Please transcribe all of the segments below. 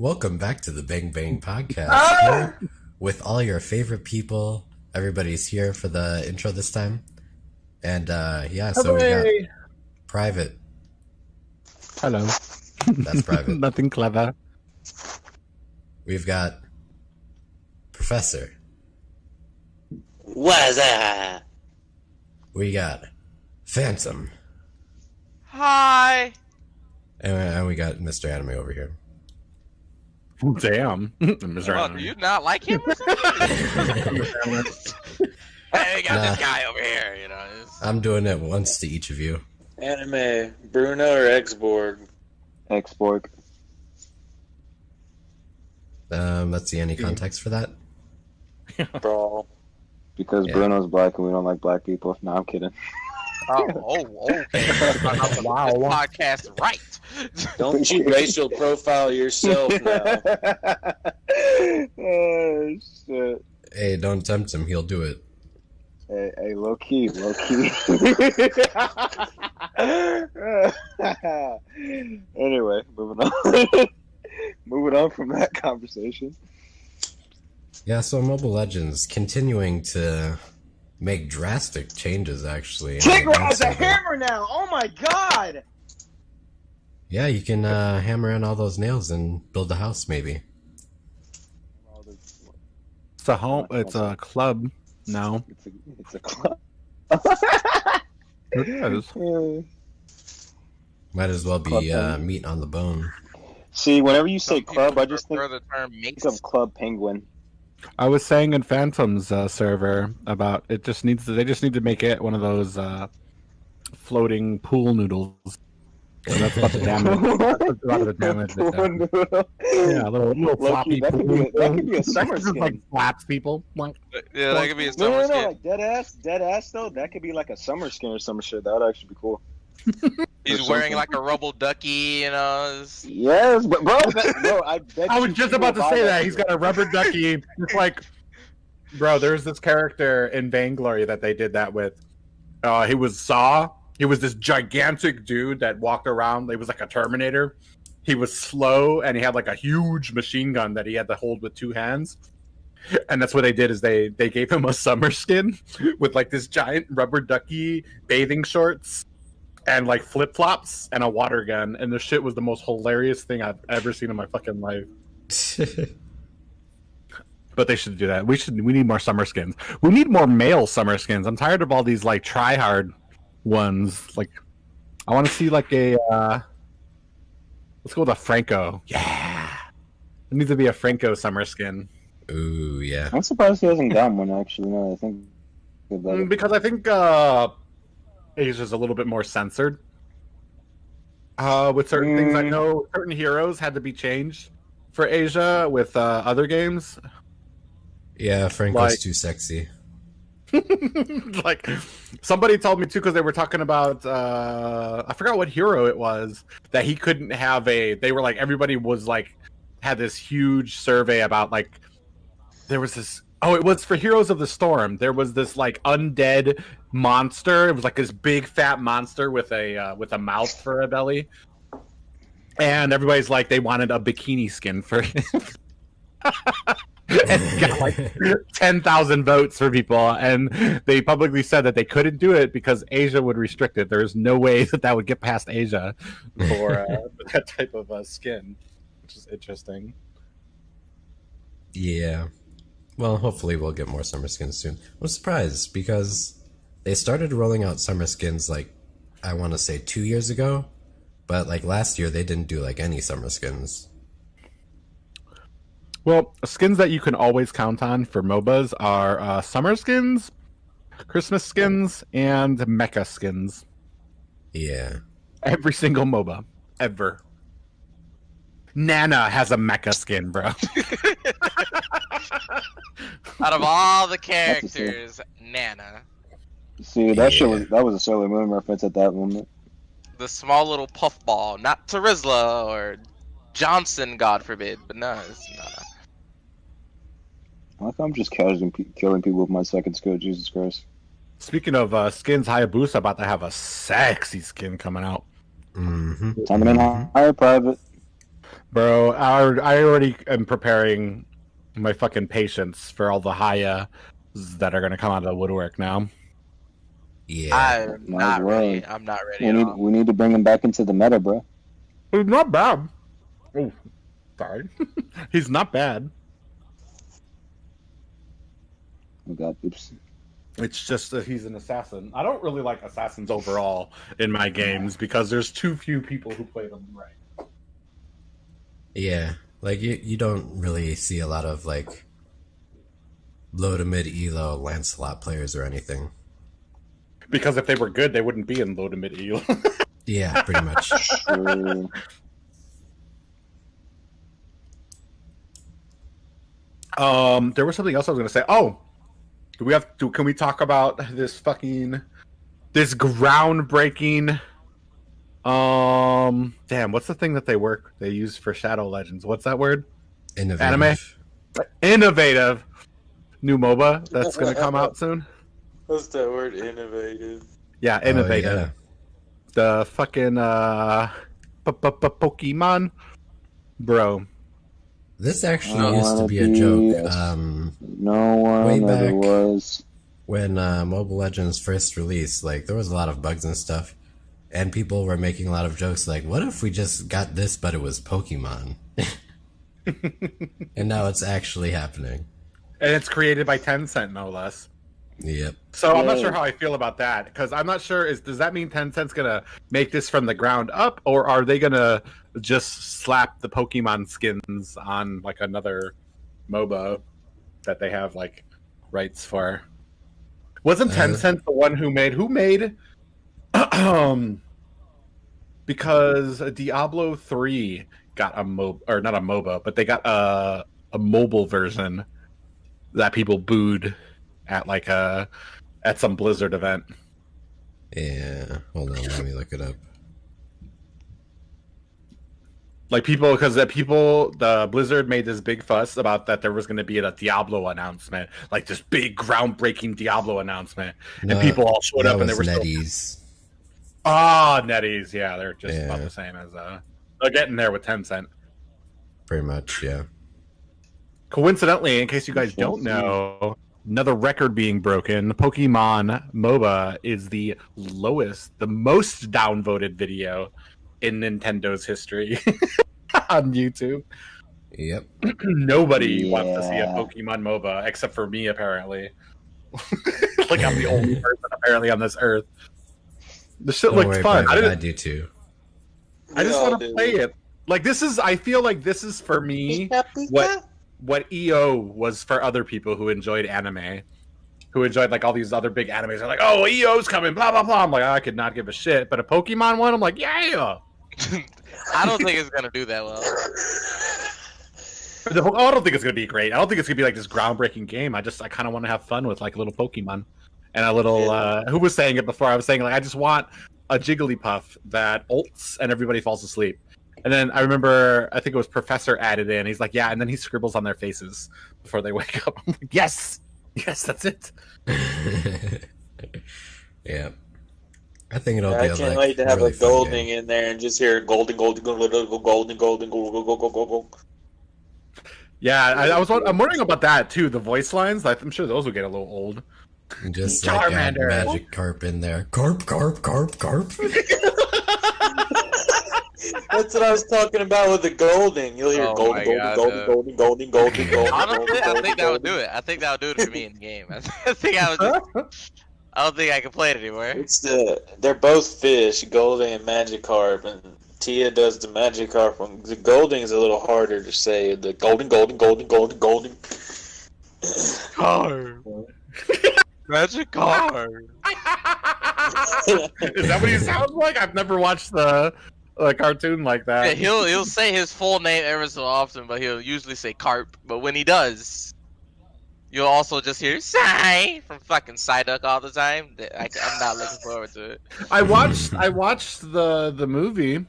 Welcome back to the Bang Bang Podcast. Here with all your favorite people. Everybody's here for the intro this time. And so we got Private. Hello. That's Private. Nothing clever. We've got Professor. What's that? We got Phantom. Hi. And we got Mr. Anime over here. Damn. Mr. Well, Anime. do you not like him or something? Hey, we got this guy over here, you know. I'm doing it once to each of you. Anime, Bruno or Xborg? Xborg. Let's see, any context for that? Brawl. Because Yeah. Bruno's black and we don't like black people. No, I'm kidding. Okay. Wow. Podcast right. Don't you racial profile yourself now. Oh, shit. Hey, don't tempt him. He'll do it. Hey, low key. Anyway, moving on. Moving on from that conversation. Yeah, so Mobile Legends continuing to make drastic changes, actually. Tigger has a hammer now! Oh my god! Yeah, you can hammer in all those nails and build a house, maybe. It's a home. It's a club now. It's a club. It is. Might as well be Club meat on the bone. See, whenever you say Some people club, I just prefer think the term mace. of Club Penguin. I was saying in Phantom's server about it. Just needs to. They just need to make it one of those floating pool noodles. So that's about the damage. That's about the damage. Yeah, a little floppy that could pool. be that could be a summer That just, like skin. slaps people. Like, Yeah, that could be a No, summer skin. like dead ass though. That could be like a summer skin or some shit. That would actually be cool. He's or wearing something. like a rubble ducky, you know. Yes, but bro, I bet I was you just people about to buy say that. He's shit. got a rubber ducky. It's like, bro, there's this character in Vainglory that they did that with. He was Saw. He was this gigantic dude that walked around. He was like a Terminator. He was slow, and he had like a huge machine gun that he had to hold with two hands. And that's what they did is they gave him a summer skin with like this giant rubber ducky, bathing shorts, and like flip flops and a water gun. And the shit was the most hilarious thing I've ever seen in my fucking life. But they should do that. We need more summer skins. We need more male summer skins. I'm tired of all these like try hard ones. Like I want to see like a let's go with a Franco. Yeah. It needs to be a Franco summer skin. Ooh, yeah. I'm surprised he hasn't gotten one actually. No, I think about it. Because I think Asia's a little bit more censored. With certain things, I know certain heroes had to be changed for Asia with other games. Yeah, Franco's Like- too sexy. Like somebody told me too because they were talking about I forgot what hero it was that he couldn't have a. They were like everybody was like had this huge survey about like there was this. Oh, it was for Heroes of the Storm. There was this like undead monster. It was like this big fat monster with a mouth for a belly, and everybody's like they wanted a bikini skin for him. And he got like 10,000 votes for people, and they publicly said that they couldn't do it because Asia would restrict it. There's no way that would get past Asia for that type of skin, which is interesting. Yeah. Well, hopefully we'll get more summer skins soon. I'm surprised because they started rolling out summer skins like, I want to say 2 years ago, but like last year they didn't do like any summer skins. Well, skins that you can always count on for MOBAs are summer skins, Christmas skins, and mecha skins. Yeah. Every single MOBA ever. Nana has a mecha skin, bro. Out of all the characters, Nana, See, that shit was a Sailor Moon reference at that moment. the small little puffball, not Terizla or Johnson, God forbid, but no, it's Nana. Like I'm just casually killing people with my second skill. Jesus Christ. Speaking of skins, Hayabusa about to have a sexy skin coming out. Mm-hmm. Time in higher private. Bro, I already am preparing my fucking patience for all the Haya that are gonna come out of the woodwork now. Yeah. I'm Might not as well. ready. I'm not ready at all. We need to bring him back into the meta, bro. He's not bad. Oh, sorry. He's not bad. Oh god, oops. It's just that he's an assassin. I don't really like assassins overall in my games because there's too few people who play them right. Yeah. Like, you don't really see a lot of, like, low to mid elo Lancelot players or anything. Because if they were good, they wouldn't be in low to mid elo. Yeah, pretty much. There was something else I was gonna say. Oh, can we talk about this groundbreaking damn, what's the thing that they use for Shadow Legends? What's that word? Innovative. Anime? Innovative new MOBA that's gonna come out soon. What's that word? Innovative. Yeah, innovative. Oh, yeah. The fucking Pokemon, bro. This actually used to be a joke. No one way ever back was. when Mobile Legends first released, like, there was a lot of bugs and stuff, and people were making a lot of jokes like, what if we just got this but it was Pokemon? And now it's actually happening. And it's created by Tencent, no less. Yep. So I'm not sure how I feel about that, because I'm not sure, does that mean Tencent's gonna make this from the ground up, or are they gonna just slap the Pokemon skins on like another MOBA that they have like rights for? Wasn't Tencent the one who made because Diablo 3 got a MOBA, or not a MOBA, but they got a mobile version that people booed at like at some Blizzard event. Yeah. Hold on, let me look it up. Like the Blizzard made this big fuss about that there was going to be a Diablo announcement, like this big groundbreaking Diablo announcement, and people all showed up and they were NetEase. NetEase, yeah, they're just about Yeah. the same as they're getting there with Tencent. Pretty much, yeah. Coincidentally, in case you guys don't know, another record being broken. Pokemon MOBA is the most downvoted video in Nintendo's history on YouTube. Yep. Nobody wants to see a Pokemon MOBA except for me, apparently. Like I'm the only person apparently on this earth. The shit Don't looked worry fun. about it, I do too. I just want to play it. Like I feel like this is for me what EO was for other people who enjoyed anime, who enjoyed like all these other big animes. They're like, oh, EO's coming, blah blah blah. I'm like, I could not give a shit. But a Pokemon one, I'm like, yeah. I don't think it's gonna do that well. I don't think it's gonna be great. I don't think it's gonna be like this groundbreaking game. I kind of want to have fun with like little Pokemon and a little. Who was saying it before? I was saying like I just want a Jigglypuff that ults and everybody falls asleep. And then I remember, I think it was Professor added in. He's like, yeah, and then he scribbles on their faces before they wake up. I'm like, yes, that's it. Yeah. I think it'll be I can't wait to have really a fun Golding game. in there and just hear golden, golden, golden, golden, golden, golden, golden. Yeah, I'm wondering about that too. The voice lines, I'm sure those will get a little old. Just like add Charmander. Magic Carp in there. Carp. That's what I was talking about with the Golding. You'll hear Oh golden, my golden, God, golden, golden, golden, golden. Honestly, I think that would do it. I think that would do it for me in the game. I think I would. I don't think I can play it anymore. They're both fish, Golding and Magikarp, and Tia does the Magikarp one. The Golding is a little harder to say. The golden, golden, golden, golden, golden. Magic card. Is that what he sounds like? I've never watched the cartoon like that. Yeah, he'll say his full name ever so often, but he'll usually say Carp. But when he does, you'll also just hear Psy from fucking Psyduck all the time. I'm not looking forward to it. I watched the movie,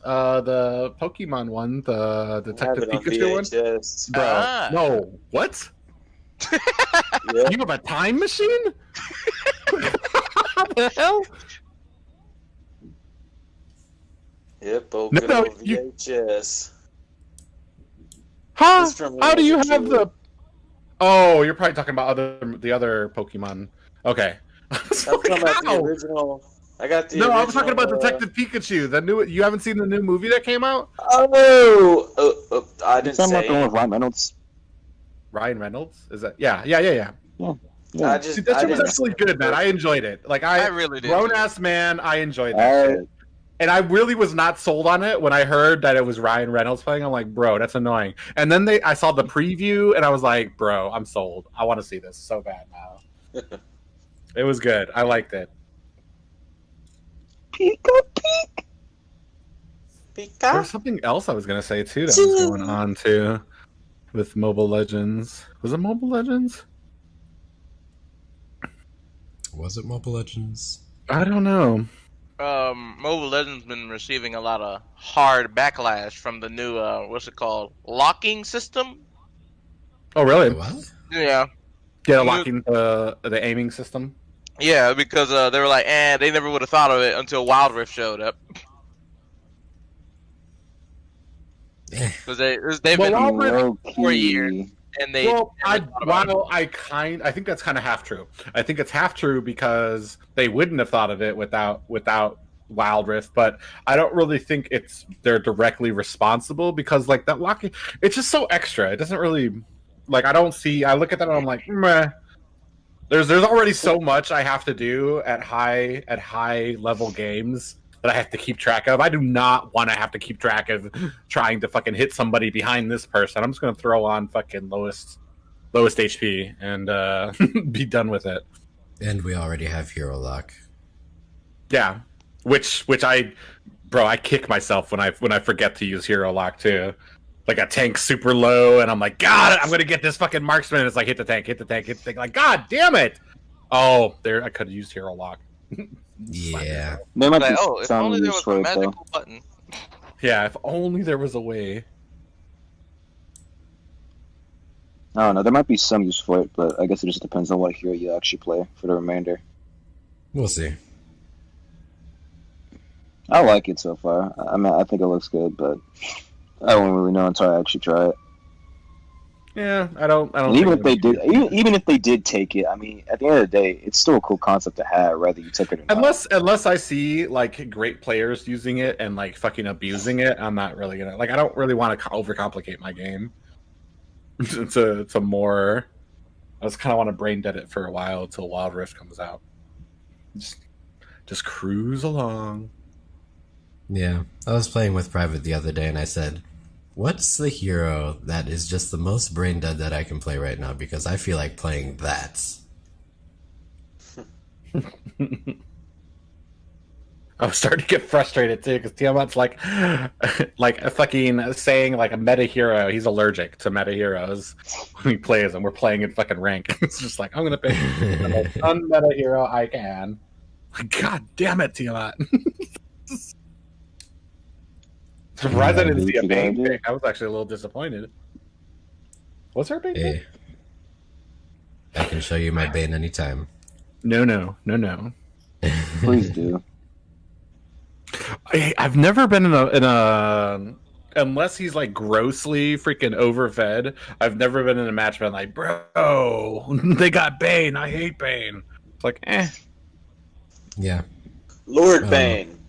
the Pokemon one, the Detective Have it on Pikachu one. VHS. Bro, Ah. no, what? Yeah. You have a time machine? What the hell? Yep, No, good old you- VHS. Huh? It's from How do you Resident have Evil. the? Oh, you're probably talking about the other Pokemon. Okay. I was I'm like, talking about the how? original. I got the No, original. I was talking about Detective Pikachu. The new. You haven't seen the new movie that came out? Oh, I You didn't talking about say. the one with Ryan Reynolds? Ryan Reynolds? Is that? Yeah. Yeah. See, that shit was actually good, man. I enjoyed it. Like I really did. grown ass man, I enjoyed that shit. And I really was not sold on it when I heard that it was Ryan Reynolds playing. I'm like, bro, that's annoying. And then I saw the preview, and I was like, bro, I'm sold. I want to see this so bad now. It was good. I liked it. There was something else I was gonna say too that was going on too with Mobile Legends. Was it Mobile Legends? Was it Mobile Legends? I don't know. Mobile Legends been receiving a lot of hard backlash from the new what's it called, locking system. Oh, really? What? Yeah, Yeah, locking the aiming system. yeah, because they were like, they never would have thought of it until Wild Rift showed up. Eh. Because they've Well, been Wild Rift- Low-key. for years, and they. Well, never thought about it. I think that's kind of half true. I think it's half true because they wouldn't have thought of it without Wild Rift, but I don't really think they're directly responsible because like that locking, it's just so extra. It doesn't really like I look at that and I'm like, meh. There's already so much I have to do at high level games that I have to keep track of. I do not want to have to keep track of trying to fucking hit somebody behind this person. I'm just gonna throw on fucking lowest HP and be done with it. And we already have Hero Lock. Yeah, which I kick myself when I forget to use Hero Lock too. Like a tank's super low, and I'm like, God, I'm gonna get this fucking marksman. And it's like hit the tank. Like, God damn it! Oh, there, I could have used Hero Lock. Yeah. There might Like, be oh, if some only there use was for a it, though. magical button. Yeah, if only there was a way. I don't know. There might be some use for it, but I guess it just depends on what hero you actually play for the remainder. We'll see. I like it so far. I mean, I think it looks good, but I don't really know until I actually try it. Yeah, I don't. And even if they did, even if they did take it, I mean, at the end of the day, it's still a cool concept to have, whether you took it or not. Unless I see like great players using it and like fucking abusing it, I'm not really gonna like. I don't really want to overcomplicate my game. It's a more. I just kind of want to brain dead it for a while until Wild Rift comes out. Just cruise along. Yeah. I was playing with Private the other day and I said, what's the hero that is just the most brain dead that I can play right now? Because I feel like playing that. I was starting to get frustrated too because Tiamat's like a fucking saying like a meta hero. He's allergic to meta heroes when he plays them. We're playing in fucking rank. It's just like I'm gonna pick the most unmeta hero I can. Like, God damn it, Tiamat! Surprised I didn't see a Bane pick. I was actually a little disappointed. Was there a Bane pick? Hey. I can show you my Bane anytime. No. Please do. I've never been in a unless he's like grossly freaking overfed. I've never been in a match been like, bro, they got Bane. I hate Bane. It's like, Yeah. Lord Bane.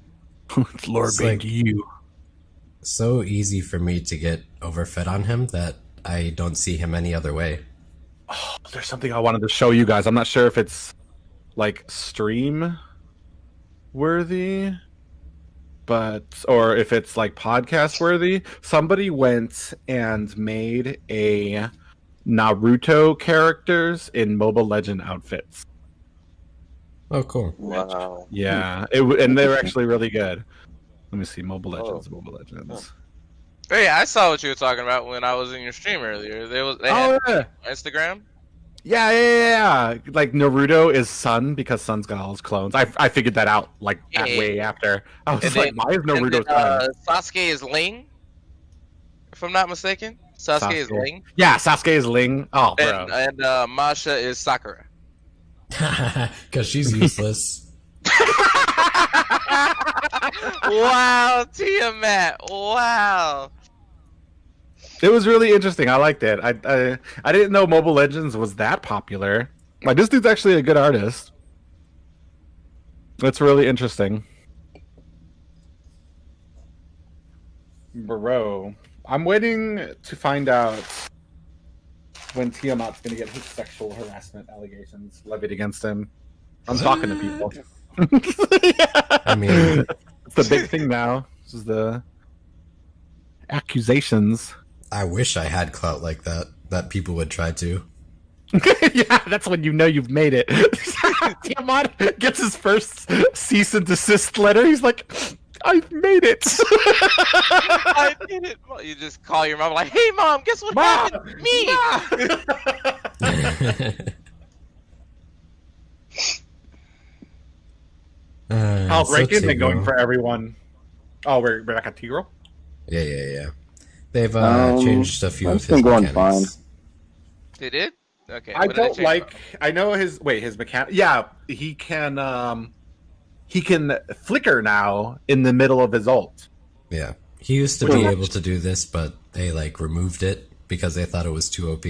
it's Lord It's Bane like- to you. So easy for me to get overfed on him that I don't see him any other way. Oh, there's something I wanted to show you guys. I'm not sure if it's like stream worthy, or if it's like podcast worthy. Somebody went and made a Naruto characters in Mobile Legend outfits. Oh, cool. Wow. Yeah, and they were actually really good. Let me see, Mobile Legends. Hey, I saw what you were talking about when I was in your stream earlier. They had Yeah. Instagram. Yeah. Like Naruto is Sun because Sun's got all his clones. I figured that out like way after. I was And just like, why is Naruto Sun? Sasuke is Ling, if I'm not mistaken. Sasuke is Sasuke. Ling. Yeah, Sasuke is Ling. Oh, bro. And Masha is Sakura. Because she's useless. Wow, Tiamat. Wow. It was really interesting. I liked it. I didn't know Mobile Legends was that popular. Like, this dude's actually a good artist. That's really interesting. Bro, I'm waiting to find out when Tiamat's going to get his sexual harassment allegations levied against him. I'm talking to people. I mean, it's the big thing now. This is the accusations. I wish I had clout like that people would try to. Yeah, that's when you know you've made it. Tiamat gets his first cease and desist letter. He's like, I've made it. I did it. Well, you just call your mom like, "Hey, mom, guess what happened? Me." How's so ranking been Tigreal. going for everyone? Oh, we're back at Tigreal? Yeah. They've changed a few it's of been his going mechanics. They did. Okay. I what did they don't change like. from? I know his mechanic. Yeah, he can flicker now in the middle of his ult. Yeah, he used to be able to do this, but they like removed it because they thought it was too OP.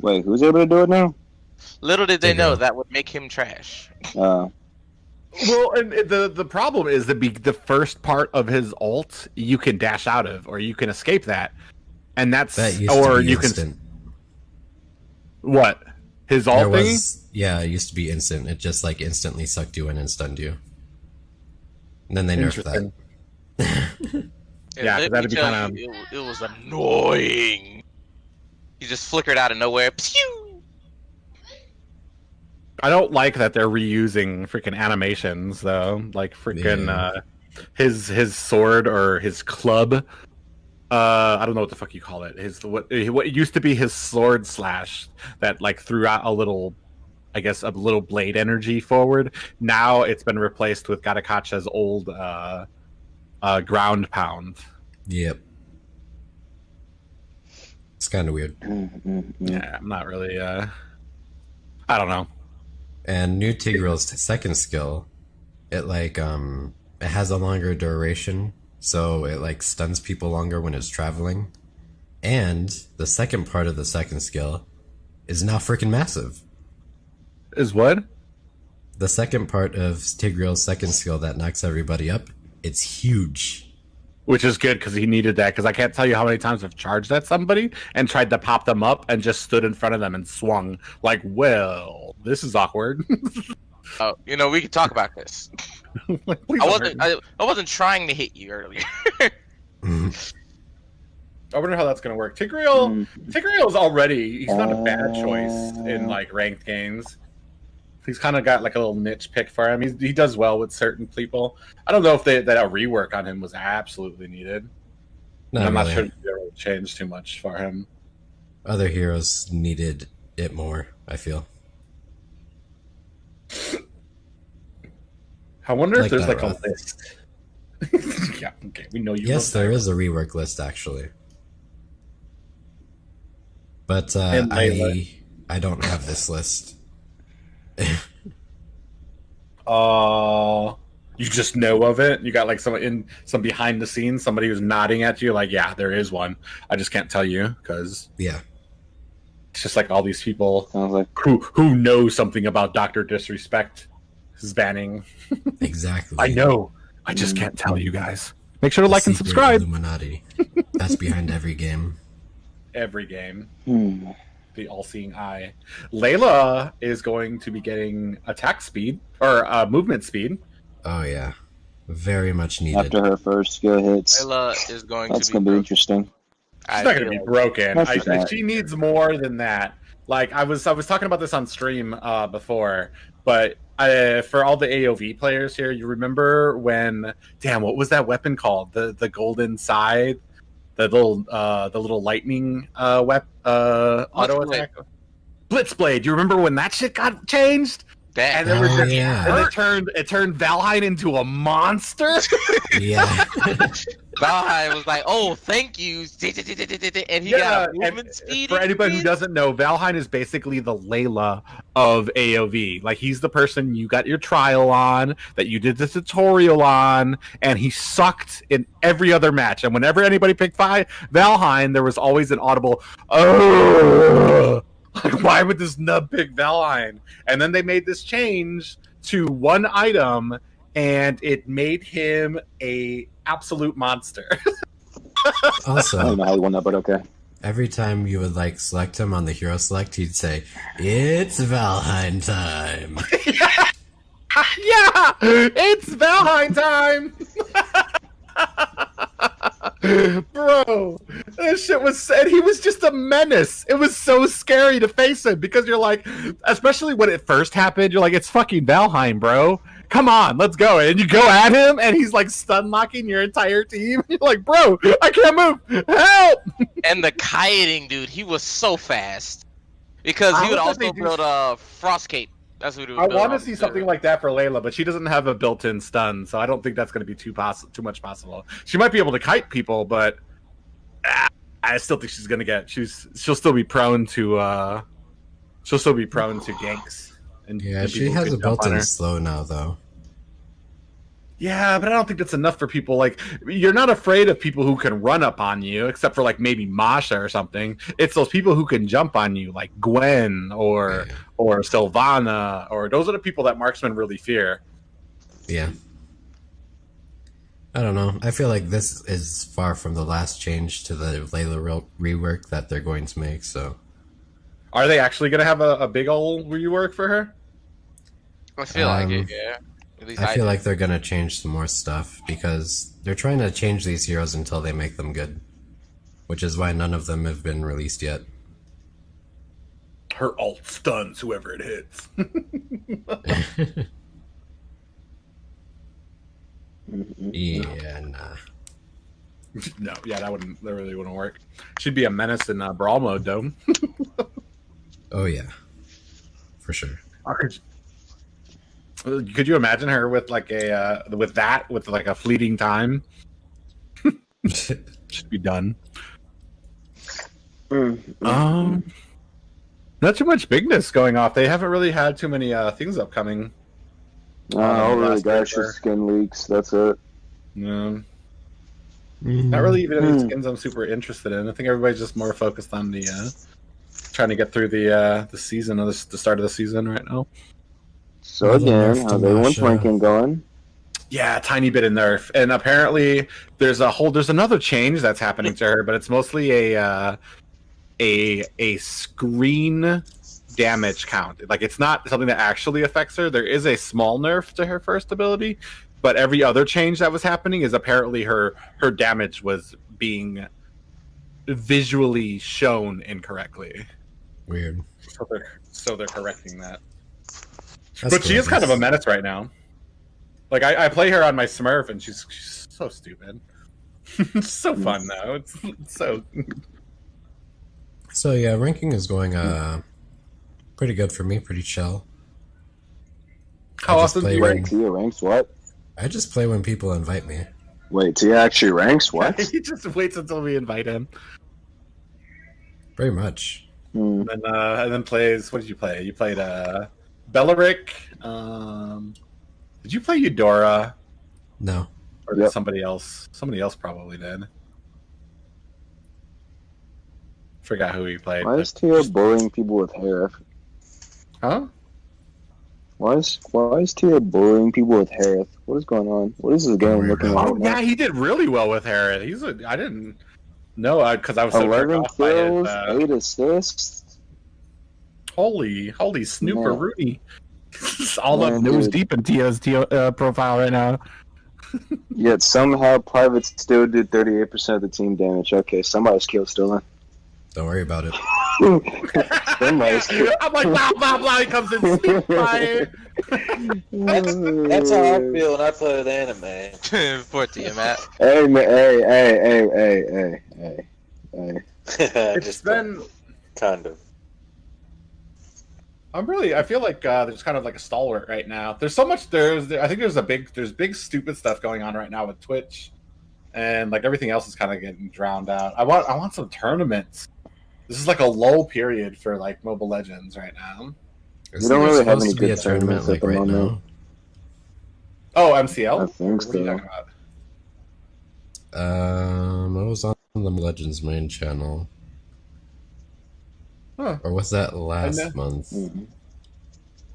Wait, who's able to do it now? Little did they know Tigreal. that would make him trash. Well, and the problem is the first part of his ult you can dash out of, or you can escape that, and that's That used or to be you instant. can what his ult There thingy? was, yeah, it used to be instant. It just like instantly sucked you in and stunned you. And then they nerfed that. Interesting. And Yeah, 'cause let that'd me be tell kinda- you, it was annoying. He just flickered out of nowhere. Pew! I don't like that they're reusing freaking animations though. Like freaking his sword or his club. I don't know what the fuck you call it. What used to be his sword slash that like threw out a little, I guess, a little blade energy forward. Now it's been replaced with Gatakacha's old ground pound. Yep. It's kind of weird. Yeah, I'm not really. I don't know. And new Tigreal's second skill, it like it has a longer duration, so it like stuns people longer when it's traveling. And the second part of the second skill is now freaking massive. Is what? The second part of Tigreal's second skill that knocks everybody up, it's huge. Which is good because he needed that. Because I can't tell you how many times I've charged at somebody and tried to pop them up and just stood in front of them and swung. Like, well, this is awkward. Oh, we could talk about this. Like, please don't hurt me. I wasn't trying to hit you earlier. Mhm. I wonder how that's going to work. Tigreal's already, he's not a bad choice in like ranked games. He's kind of got like a little niche pick for him. He does well with certain people. I don't know if that a rework on him was absolutely needed. Not I'm not really. sure if they really changed too much for him. Other heroes needed it more, I feel. I wonder if Like there's that, like a Roth. list. Yeah, okay, we know you. Yes, there is a rework list actually. But And Layla. I don't have this list. You just know of it. You got like some behind the scenes, somebody who's nodding at you, like, yeah, there is one. I just can't tell you because Yeah. it's just like all these people Sounds like who know something about Dr. Disrespect is banning. Exactly. I know. I just can't tell you guys. Make sure to The like and secret subscribe. Illuminati. That's behind every game. Every game. The all-seeing eye. Layla is going to be getting attack speed or movement speed. Oh yeah. Very much needed. after her first skill hits. Layla is going That's to gonna be be broken. interesting. She's not going to be broken. No, she's not. She needs more than that. Like I was talking about this on stream before, but for all the AOV players here, you remember when? Damn, what was that weapon called? The golden scythe, the little lightning auto Blitzblade. attack. Blitzblade. You remember when that shit got changed? That, And it was Oh, yeah. and it turned Valheim into a monster. Yeah. Valheim was like, "Oh, thank you," and he got movement speed. For anybody who doesn't know, Valheim is basically the Layla of AOV. Like, he's the person you got your trial on, that you did the tutorial on, and he sucked in every other match. And whenever anybody picked Valheim, there was always an audible, "Oh, like, why would this nub pick Valheim?" And then they made this change to one item, and it made him a absolute monster. I Also, don't know how you won that, but okay. every time you would like select him on the hero select, he'd say, "It's Valheim time." Yeah, it's Valheim time. Bro, that shit was said. He was just a menace. It was so scary to face him because you're like, especially when it first happened, you're like, it's fucking Valheim, bro. Come on, let's go. And you go at him, and he's like stun locking your entire team. You're like, bro, I can't move. Help! And the kiting dude, he was so fast because he would also build frost cape. That's what he would I build want to on see too. something like that for Layla, but she doesn't have a built-in stun, so I don't think that's going to be too much possible. She might be able to kite people, but I still think she's going to get. She'll still be prone to. She'll still be prone to ganks. And Yeah, and she people has can a jump on built-in her. slow now, though. Yeah, but I don't think that's enough for people. Like, you're not afraid of people who can run up on you, except for like maybe Masha or something. It's those people who can jump on you, like Gwen or Sylvana, or those are the people that marksmen really fear. Yeah. I don't know. I feel like this is far from the last change to the Layla rework that they're going to make, so... Are they actually going to have a big old rework for her? I feel like it. Yeah. At least I feel do. like they're gonna change some more stuff because they're trying to change these heroes until they make them good, which is why none of them have been released yet. Her ult stuns whoever it hits. Yeah, nah. No, yeah, that really wouldn't work. She'd be a menace in brawl mode, though. Oh yeah, for sure. Could you imagine her with like with like a fleeting time? Should be done. Not too much bigness going off. They haven't really had too many things upcoming. All really last got paper. just skin leaks. That's it. No, not really even any skins I'm super interested in. I think everybody's just more focused on the trying to get through the season of the start of the season right now. So again, how's everyone's Masha. ranking going? Yeah, a tiny bit of nerf, and apparently there's another change that's happening to her, but it's mostly a screen damage count. Like, it's not something that actually affects her. There is a small nerf to her first ability, but every other change that was happening is apparently her damage was being visually shown incorrectly. Weird. So they're correcting that. That's But she is kind of a menace right now. Like, I play her on my Smurf, and she's so stupid. It's so fun, though. It's so... So yeah, ranking is going pretty good for me, pretty chill. How I just often do play you when- rank? Tia ranks what? I just play when people invite me. Wait, Tia actually ranks what? He just waits until we invite him. Pretty much. Hmm. And then plays... What did you play? You played Bellaric. Did you play Eudora? No. Or did Yep. somebody else? Somebody else probably did. Forgot who he played. Why is Tia bullying people with hair? Huh? Why is Tia bullying people with hair? What is going on? What is this game worry looking about like Oh right yeah, now? he did really well with Harriet. I didn't know because I was so turned 11 off by kills, his, 8 assists. holy snooper Man. Rooney. All up Man, nose dude. deep in Tia's profile right now. Yet somehow Private still did 38% of the team damage. Okay, somebody's kill stealing. Don't worry about it. Somebody's kill. I'm like, blah blah blah. He comes in speed fire. That's how I feel when I play with anime. Poor Tia, Matt. Hey, man, hey. It's Just been. kind of. I feel like there's kind of like a stalwart right now. There's so much. I think there's big stupid stuff going on right now with Twitch. and like everything else is kind of getting drowned out. I want some tournaments. This is like a lull period for like Mobile Legends right now. Isn't don't there really have supposed any to be a good tournament tournaments like at the right moment. now? Oh, MCL. I think What are you so. talking about? I was on the Legends main channel. Huh. Or was that know. last month? Mhm.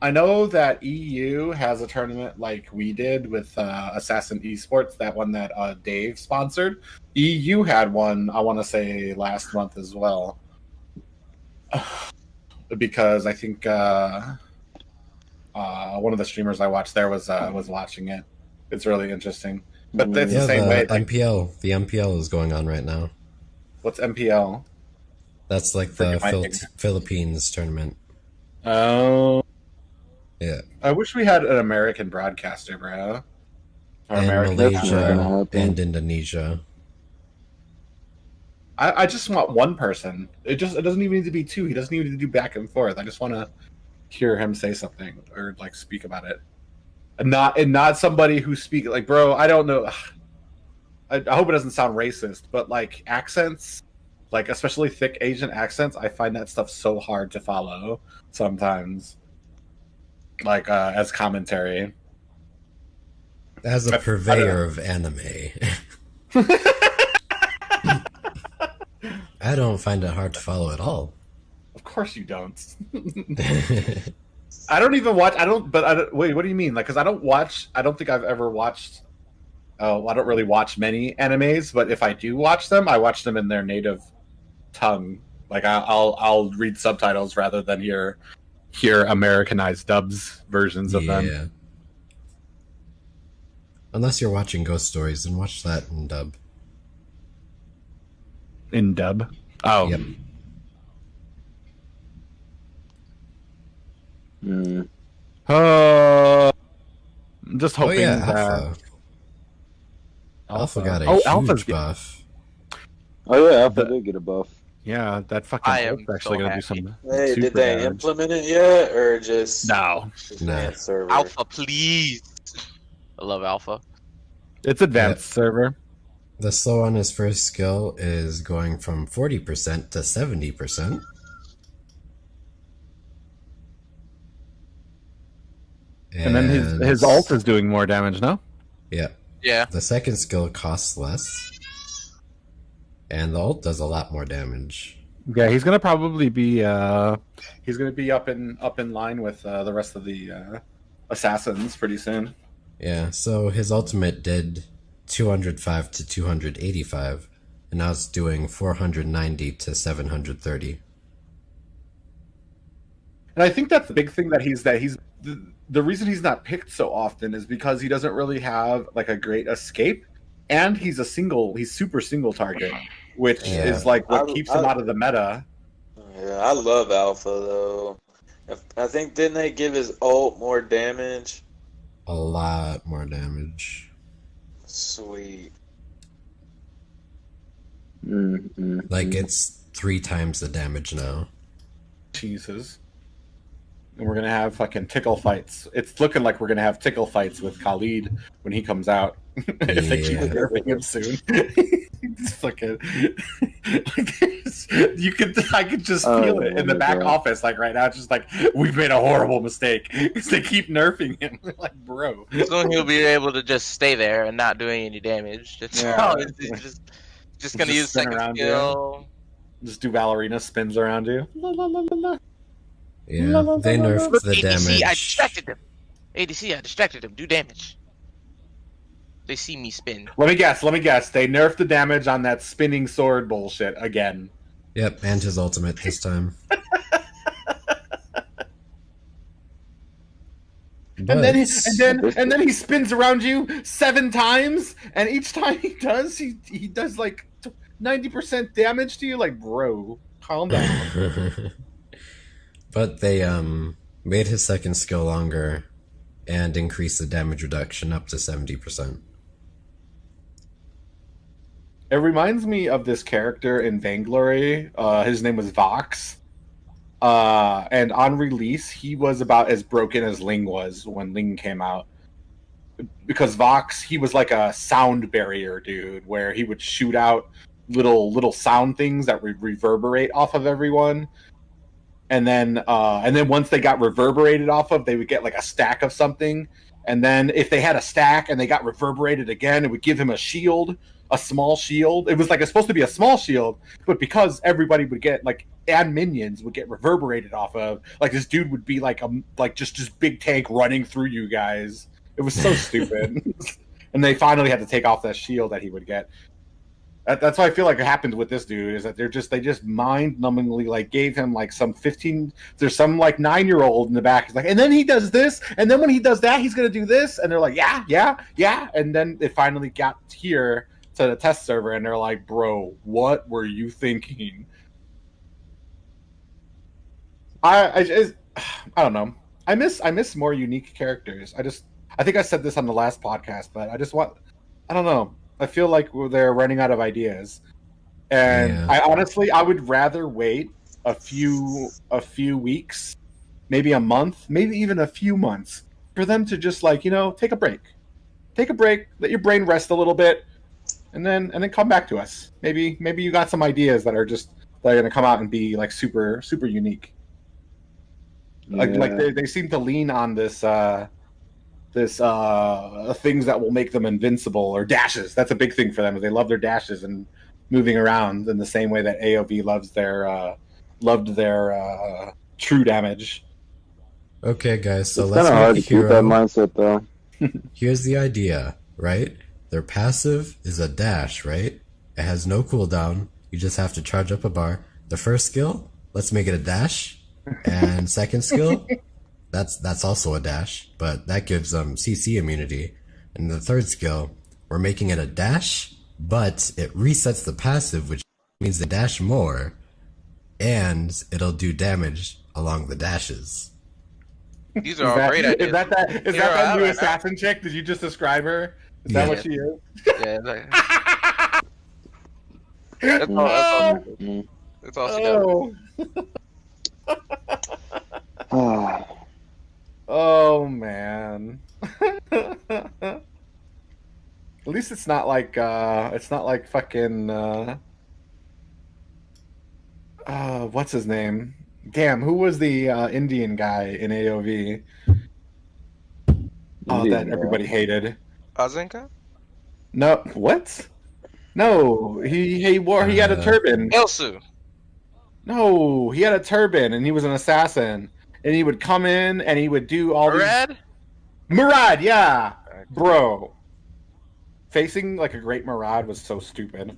I know that EU has a tournament like we did with Assassin Esports, that one that Dave sponsored. EU had one, I want to say, last month as well. Because I think one of the streamers I watched there was watching it. It's really interesting. But it's Yeah, the same the way. Like, MPL. The MPL is going on right now. what's MPL? That's like the Forget my name. Philippines tournament. Oh, Yeah. I wish we had an American broadcaster, bro. Or And American That's not gonna Malaysia happen. and Indonesia. I just want one person. It doesn't even need to be two. He doesn't even need to do back and forth. I just want to hear him say something or like speak about it, and not somebody who speak like, bro. I don't know. I hope it doesn't sound racist, but like accents, like especially thick Asian accents, I find that stuff so hard to follow sometimes. Like as commentary. As a purveyor of anime, I don't find it hard to follow at all. Of course you don't. I don't even watch. Wait, what do you mean? Like, because I don't watch. I don't think I've ever watched. Oh, I don't really watch many animes, but if I do watch them, I watch them in their native tongue. Like, I'll read subtitles rather than hear Americanized dubs versions of them. Unless you're watching Ghost Stories, then watch that in dub. In dub. Oh, Yep. Mm. I'm just Oh hoping yeah, that Alpha. Alpha got a Alpha's huge buff. Oh yeah, Alpha The- did get a buff. Yeah, that fucking I am Hulk's actually so gonna do happy. some. Hey, super did they damage. implement it yet, or just No, advanced server? Alpha, please. I love Alpha. it's advanced server. The slow on his first skill is going from 40% to 70%. And then his ult is doing more damage, no? Yeah. Yeah. The second skill costs less. And the ult does a lot more damage. Yeah, he's gonna probably be he's gonna be up in line with the rest of the assassins pretty soon. Yeah, so his ultimate did 205 to 285, and now it's doing 490 to 730. And I think that's the big thing that he's the reason he's not picked so often is because he doesn't really have like a great escape, and he's super single target, which Yeah. is like what I- keeps him out of the meta. Yeah, I love Alpha though. I think didn't they give his ult more damage? A lot more damage. Sweet. Like, it's 3 times the damage now. Jesus. And we're gonna have fucking tickle fights. It's looking like we're gonna have tickle fights with Khaleed when he comes out. If they keep Yeah. nerfing him soon. It's fucking I could just feel it in the my back God. office, like right now, it's just like we've made a horrible mistake. Because they keep nerfing him. Like, bro. Soon he'll be able to just stay there and not doing any damage. That's Yeah. all. It's just gonna Just use spin second around you. skill. Just do ballerina spins around you. La, la, la, la, la. Yeah, they nerfed the ADC, damage. I distracted them. ADC, I distracted them. Do damage. They see me spin. Let me guess. They nerfed the damage on that spinning sword bullshit again. Yep, and his ultimate this time. And But- then he spins around you 7 times, and each time he does like 90% damage to you. Like, bro, calm down. But they made his second skill longer and increased the damage reduction up to 70%. It reminds me of this character in Vainglory. His name was Vox. And on release, he was about as broken as Ling was when Ling came out. because Vox, he was like a sound barrier dude, where he would shoot out little sound things that would reverberate off of everyone. And then once they got reverberated off of, they would get like a stack of something. And then if they had a stack and they got reverberated again, it would give him a shield, a small shield. It was like it's supposed to be a small shield, but because everybody would get like, and minions would get reverberated off of, like this dude would be like just big tank running through you guys. It was so stupid. And they finally had to take off that shield that he would get. That's what I feel like happened with this dude, is that they just mind-numbingly like gave him like some 15. There's some like 9-year-old in the back. He's like, and then he does this, and then when he does that, he's gonna do this, and they're like, yeah. And then it finally got here to the test server, and they're like, bro, what were you thinking? I don't know. I miss more unique characters. I think I said this on the last podcast, but I don't know. I feel like they're running out of ideas, and yeah. I would rather wait a few weeks, maybe a month, maybe even a few months, for them to just like take a break, let your brain rest a little bit, and then come back to us. Maybe you got some ideas that are going to come out and be like super unique. Yeah. Like they seem to lean on this. Things that will make them invincible, or dashes. That's a big thing for them. They love their dashes and moving around in the same way that AoV loved their true damage. Okay, guys, so it's let's kind of hard to keep that mindset, though. Here's the idea, right? Their passive is a dash, right? It has no cooldown. You just have to charge up a bar. The first skill, let's make it a dash, and second skill. That's also a dash, but that gives them CC immunity. And the third skill, we're making it a dash, but it resets the passive, which means they dash more, and it'll do damage along the dashes. These are all great ideas. Is that new assassin chick? Did you just describe her? Is that what she is? Yeah. That's all she does. Oh man. At least it's not like fucking what's his name? Damn, who was the Indian guy in AoV? That everybody hated. Azenka? No, what? No, he had a turban. Elsu. No, he had a turban and he was an assassin. And he would come in and he would do all Murad? Murad, yeah. Bro. Facing like a great Murad was so stupid.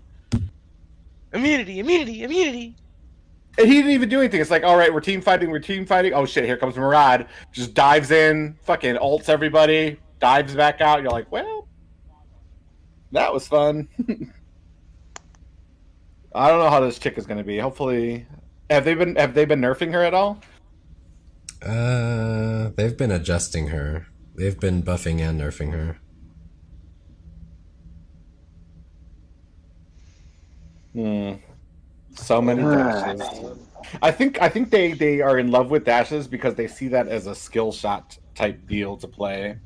Immunity. And he didn't even do anything. It's like, all right, we're team fighting. Oh shit, here comes Murad. Just dives in, fucking ults everybody, dives back out. You're like, well, that was fun. I don't know how this chick is going to be. Hopefully, have they been nerfing her at all? They've been adjusting her. They've been buffing and nerfing her. So many dashes. I think they are in love with dashes because they see that as a skill shot type deal to play.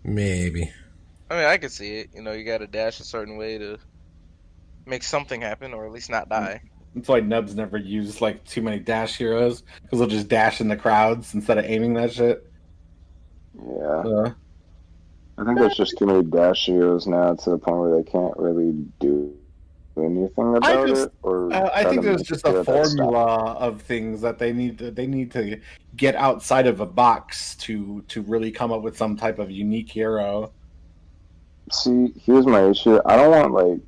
Maybe. I mean, I could see it. You got to dash a certain way to make something happen, or at least not die. That's why Nubs never use like too many dash heroes, because they'll just dash in the crowds instead of aiming that shit. Yeah. I think there's just too many dash heroes now to the point where they can't really do anything about it. Or I think there's just a formula of things that they need to get outside of a box to really come up with some type of unique hero. See, here's my issue. I don't want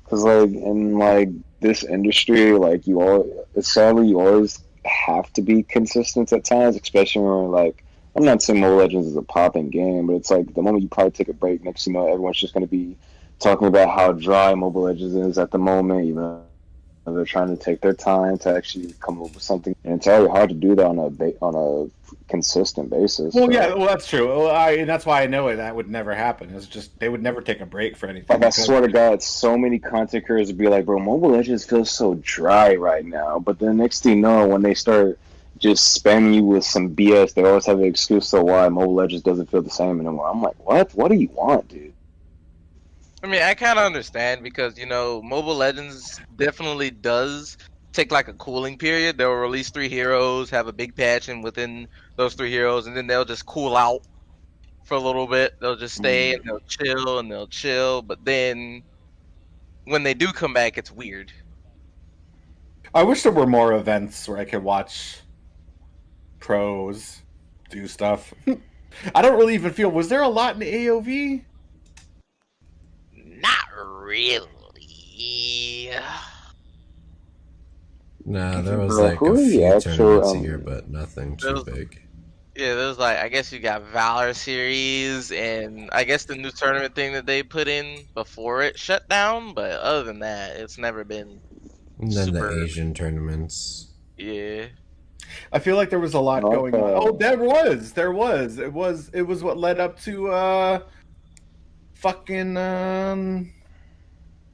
because in this industry, you always have to be consistent at times, especially when I'm not saying Mobile Legends is a popping game, but it's like the moment you probably take a break, next thing you know, everyone's just going to be talking about how dry Mobile Legends is at the moment, even though they're trying to take their time to actually come up with something. And it's already hard to do that on a consistent basis. Well, yeah, that's true. And that's why I know that would never happen. It's just they would never take a break for anything. I swear to God, so many content creators would be like, bro, Mobile Legends feels so dry right now. But the next thing you know, when they start just spam you with some BS. They always have an excuse to why Mobile Legends doesn't feel the same anymore. I'm like, what? What do you want, dude? I mean, I kind of understand because, you know, Mobile Legends definitely does take like a cooling period. They'll release 3 heroes, have a big patch, and within those 3 heroes, and then they'll just cool out for a little bit. They'll just stay and they'll chill and they'll chill. But then when they do come back, it's weird. I wish there were more events where I could watch pros do stuff. I don't really even feel. Was there a lot in AOV? Not really. Nah, there was Bro, like who a are the few actual, tournaments a year, but nothing too big. Yeah, there's like, I guess you got Valor Series, and I guess the new tournament thing that they put in before it shut down. But other than that, it's never been. And then super... the Asian tournaments. Yeah. I feel like there was a lot going on. Oh, there was. It was what led up to fucking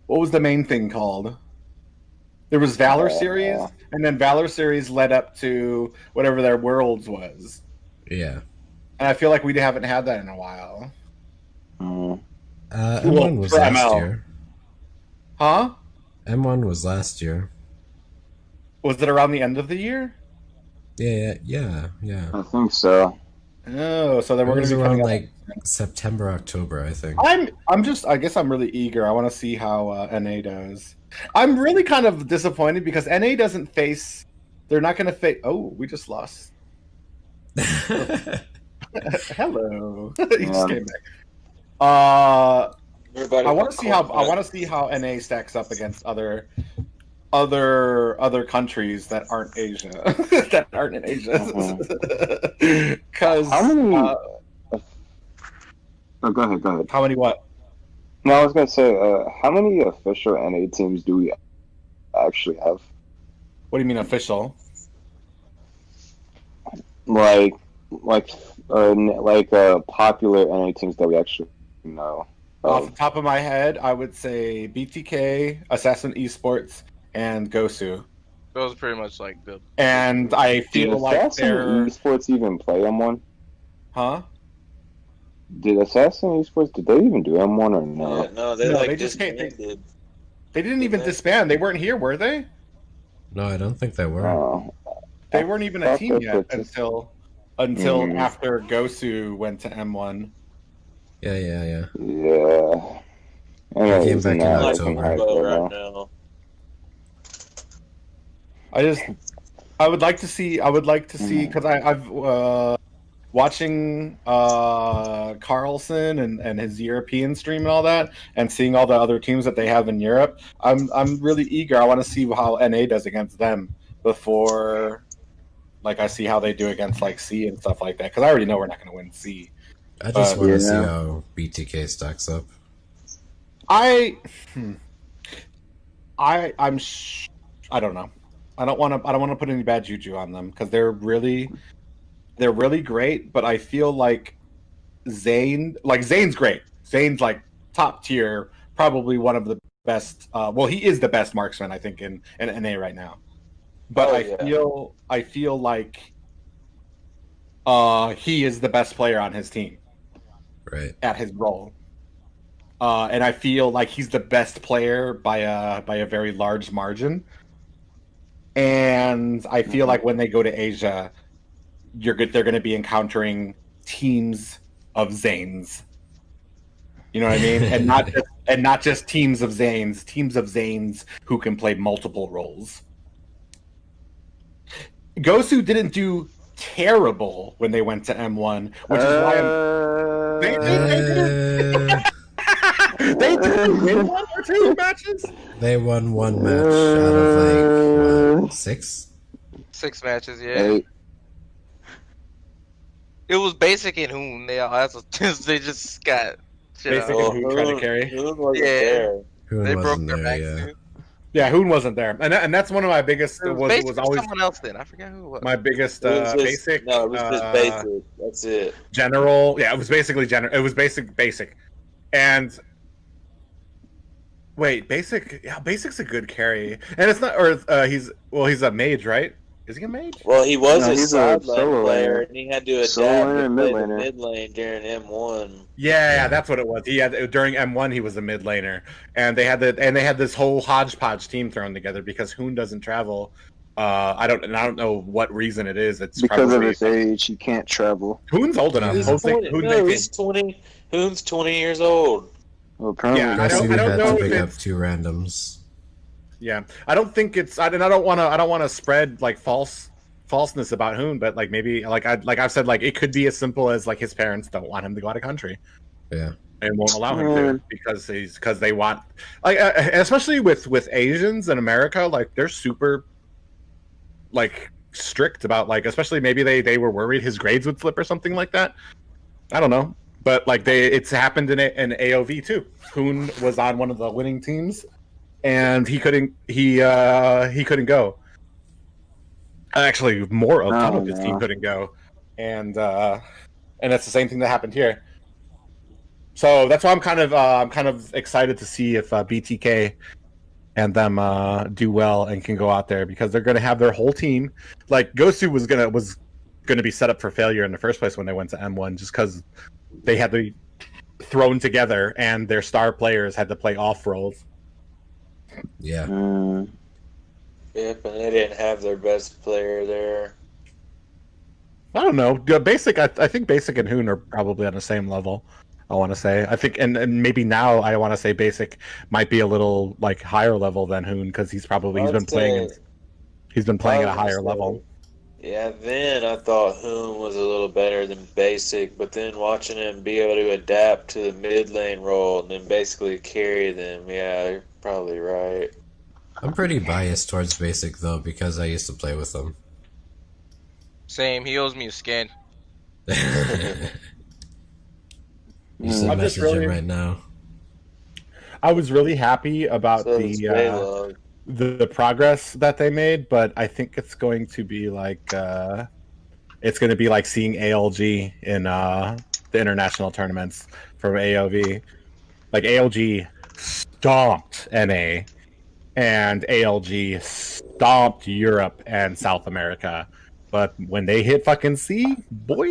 what was the main thing called? There was Valor Series, and then Valor Series led up to whatever their Worlds was. Yeah. And I feel like we haven't had that in a while. M1 was last ML. year. Huh? M1 was last year. Was it around the end of the year? Yeah. I think so. Oh, so then It we're was going to be around coming up. like September, October, I think. I guess I'm really eager. I want to see how NA does. I'm really kind of disappointed because NA doesn't face. They're not going to face. Oh, we just lost. Hello. He just came back. Everybody I want to see how NA stacks up against other countries that aren't Asia, that aren't in Asia. Because how many? Oh, go ahead. How many what? No, I was gonna say, how many official NA teams do we actually have? What do you mean official? Like popular NA teams that we actually know. Off the top of my head, I would say BTK, Assassin Esports, and Gosu. Those are pretty much like the. And I feel like Assassin they're. Esports even play M1? Huh? Did Assassin Esports, did they even do M1 or no? Yeah, no, they No, like they just can't- disbanded. They didn't even disband. They weren't here, were they? No, I don't think they were. Oh. They weren't even a team yet until Mhm. after Gosu went to M1. Yeah. Yeah. They came back in I like October. Moba right now. I would like to see because I've watching Carlson and his European stream and all that, and seeing all the other teams that they have in Europe. I'm really eager. I want to see how NA does against them before, like, I see how they do against like C and stuff like that. Because I already know we're not going to win C. I just want to see yeah. how BTK stacks up. I don't know. I don't want to put any bad juju on them because they're really great. But I feel like Zane's great. Zane's like top tier, probably one of the best. Well, he is the best marksman, I think, in NA right now. But I feel like he is the best player on his team. Right. At his role. And I feel like he's the best player by a very large margin. And I feel like when they go to Asia, they're going to be encountering teams of Zanes. You know what I mean? And not just teams of Zanes who can play multiple roles. Gosu didn't do terrible when they went to M1, which is why they didn't win 1 or 2 matches. They won 1 match out of like what, 6? 6 matches, yeah. 8. It was Basic and Hoon. They just got shit Basic out. and Hoon tried to carry. Who wasn't Yeah. there? Who They broke wasn't their there? backs, Yeah. too. Yeah, Hoon wasn't there, and that's one of my biggest. It Was Basic always someone else then. I forgot who it was. my biggest It was just- basic. No, it was just basic. That's it. General. Yeah, it was basically general. It was basic, and wait, basic. Yeah, basic's a good carry, and it's not. Or he's a mage, right? Is he a mage? Well, he was No, a he's a side lane solo player, laner. and he had to Solo adapt laner to and play mid the laner. mid lane during M1. Yeah, that's what it was. He had during M1 he was a mid laner, and they had this whole hodgepodge team thrown together because Hoon doesn't travel. I don't know what reason it is. It's Because of probably his age, he can't travel. Hoon's old enough. He's He's Hoon's 20. No, he's 20. Hoon's 20 years old. Well, apparently, Yeah, I don't had know to if pick it's- up 2 randoms. Yeah, I don't think it's. I don't want to spread like falseness about Hoon, but like maybe I've said, like it could be as simple as like his parents don't want him to go out of country. Yeah. And won't allow him to because they want, like especially with Asians in America, like they're super like strict about, like, especially maybe they were worried his grades would slip or something like that. I don't know, but like it's happened in AOV too. Hoon was on one of the winning teams, and he couldn't go. Actually, more of some of his team couldn't go, and that's the same thing that happened here. So that's why I'm kind of excited to see if BTK and them do well and can go out there, because they're going to have their whole team. Like Gosu was gonna be set up for failure in the first place when they went to M1, just because they had to be thrown together and their star players had to play off roles. Yeah. Yep, and they didn't have their best player there. I don't know. Basic, I think Basic and Hoon are probably on the same level. I want to say. I think, and maybe now I want to say Basic might be a little like higher level than Hoon, because he's been playing at a higher level. Yeah, then I thought Hoon was a little better than Basic, but then watching him be able to adapt to the mid lane role and then basically carry them, yeah, you're probably right. I'm pretty biased towards Basic though, because I used to play with him. Same. He owes me a skin. You should I'm just message him really- right now. I was really happy about So it's Baylog. the progress that they made, but I think it's going to be like seeing ALG in the international tournaments from AOV. Like ALG stomped NA, and ALG stomped Europe and South America. But when they hit fucking C, boy,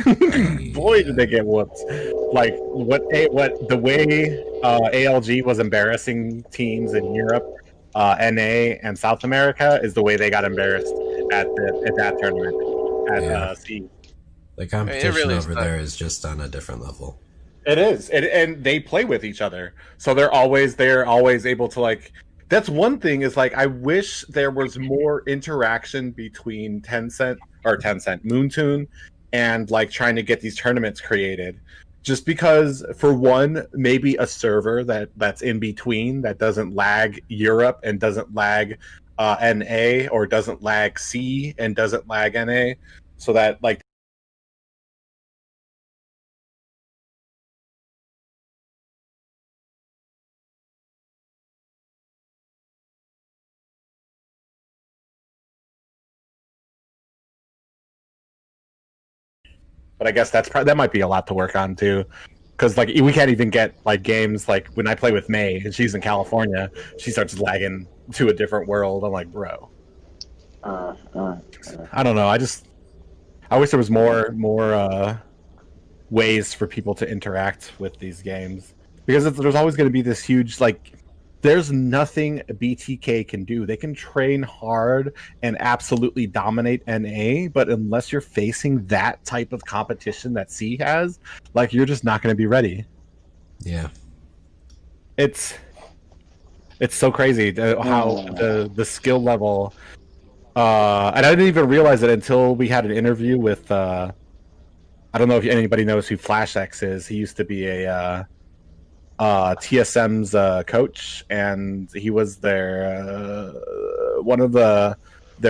did they get whooped. Like the way ALG was embarrassing teams in Europe, NA, and South America is the way they got embarrassed at that tournament at C. The competition really over sucks. there is just on a different level. It is, and they play with each other, so they're always able to, like. That's one thing, is like I wish there was more interaction between Tencent Moontoon and like trying to get these tournaments created. Just because, for one, maybe a server that's in between, that doesn't lag Europe and doesn't lag NA, or doesn't lag C and doesn't lag NA, so that like. But I guess that might be a lot to work on too, because like we can't even get like games, like when I play with May and she's in California, she starts lagging to a different world. I'm like, bro, I don't know. I wish there was more ways for people to interact with these games, because there's always going to be this huge, like, there's nothing BTK can do. They can train hard and absolutely dominate NA, but unless you're facing that type of competition that C has, like, you're just not going to be ready. Yeah. It's so crazy how the skill level. And I didn't even realize it until we had an interview with. I don't know if anybody knows who FlashX is. He used to be a TSM's coach, and he was their one of their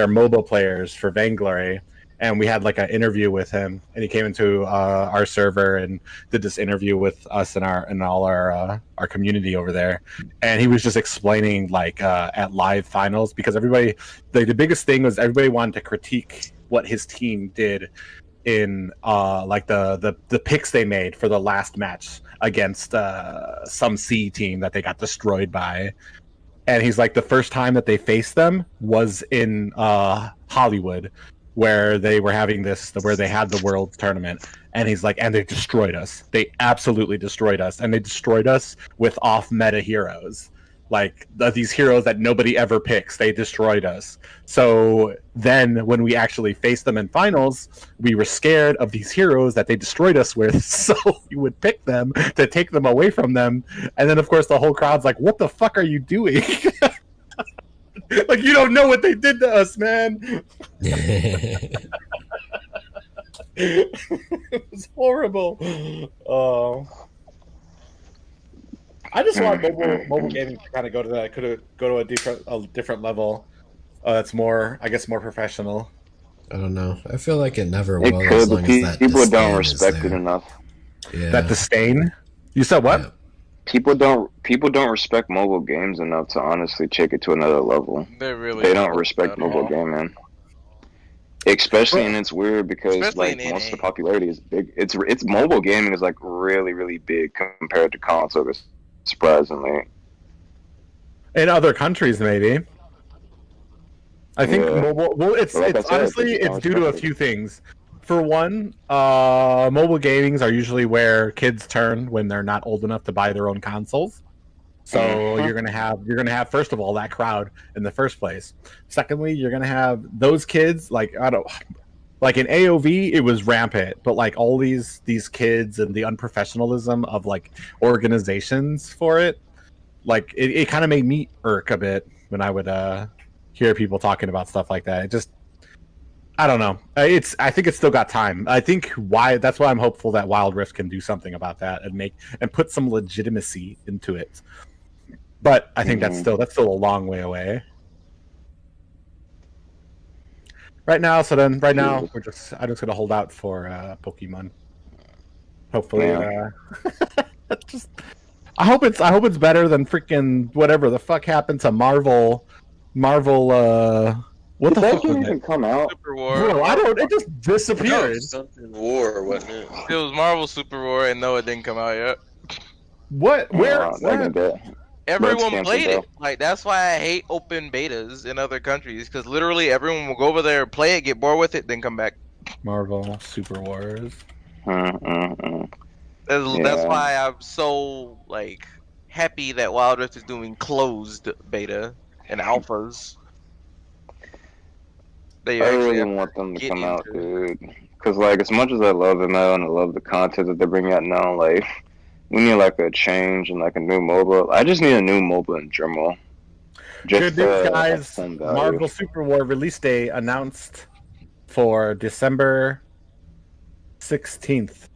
Moba players for Vainglory. And we had like an interview with him, and he came into our server and did this interview with us and all our community over there. And he was just explaining like at live finals, because everybody, the biggest thing was everybody wanted to critique what his team did in like the picks they made for the last match against some C team that they got destroyed by. And he's like, the first time that they faced them was in Hollywood, where they were having where they had the World Tournament, and he's like, and they destroyed us. They absolutely destroyed us, and they destroyed us with off-meta heroes. Like these heroes that nobody ever picks, they destroyed us. So then, when we actually faced them in finals, we were scared of these heroes that they destroyed us with. So we would pick them to take them away from them. And then, of course, the whole crowd's like, "What the fuck are you doing? Like, you don't know what they did to us, man." It was horrible. Oh. I just want mobile gaming to kind of go to a different level. That's more, I guess, more professional. I don't know. I feel like it never It will could, as but long as that people don't disdain is respect it there. enough. Yeah. That disdain? You said what? Yeah. People don't respect mobile games enough to honestly take it to another level. They don't respect mobile gaming. Especially, and it's weird because Especially like in most of the NA. popularity is big. It's mobile gaming is like really, really big compared to console. Surprisingly, In other countries, maybe. I think Yeah. mobile. Well, it's Like I said, honestly it's it's due to a few things. For one, mobile gamings are usually where kids turn when they're not old enough to buy their own consoles. So Mhm. you're gonna have first of all that crowd in the first place. Secondly, you're gonna have those kids like like in AOV it was rampant, but like all these kids and the unprofessionalism of like organizations for it, like it kind of made me irk a bit when I would hear people talking about stuff like that. It just, I don't know. I think it's still got time. I think that's why I'm hopeful that Wild Rift can do something about that and put some legitimacy into it. But I think that's still a long way away. Right now, I'm just gonna hold out for Pokemon. Hopefully, just I hope it's better than freaking whatever the fuck happened to Marvel. What Did the that fuck game was even it? come out? Super War. Bro, I don't. It just disappeared. Something war, wasn't it? It was Marvel Super War, and no, it didn't come out yet. What? Where? Everyone canceled, played it. though. Like that's why I hate open betas in other countries, because literally everyone will go over there, play it, get bored with it, then come back. Marvel Super Wars. Mm-mm-mm. That's Yeah. why I'm so like happy that Wild Rift is doing closed beta and alphas. That you I actually really have want them to get come out, into. dude. Because, like, as much as I love ML and I love the content that they're bringing out now, like, we need, like, a change and, like, a new MOBA. I just need a new MOBA in general. Good news, have guys. some value. Marvel Super War release day announced for December 16th,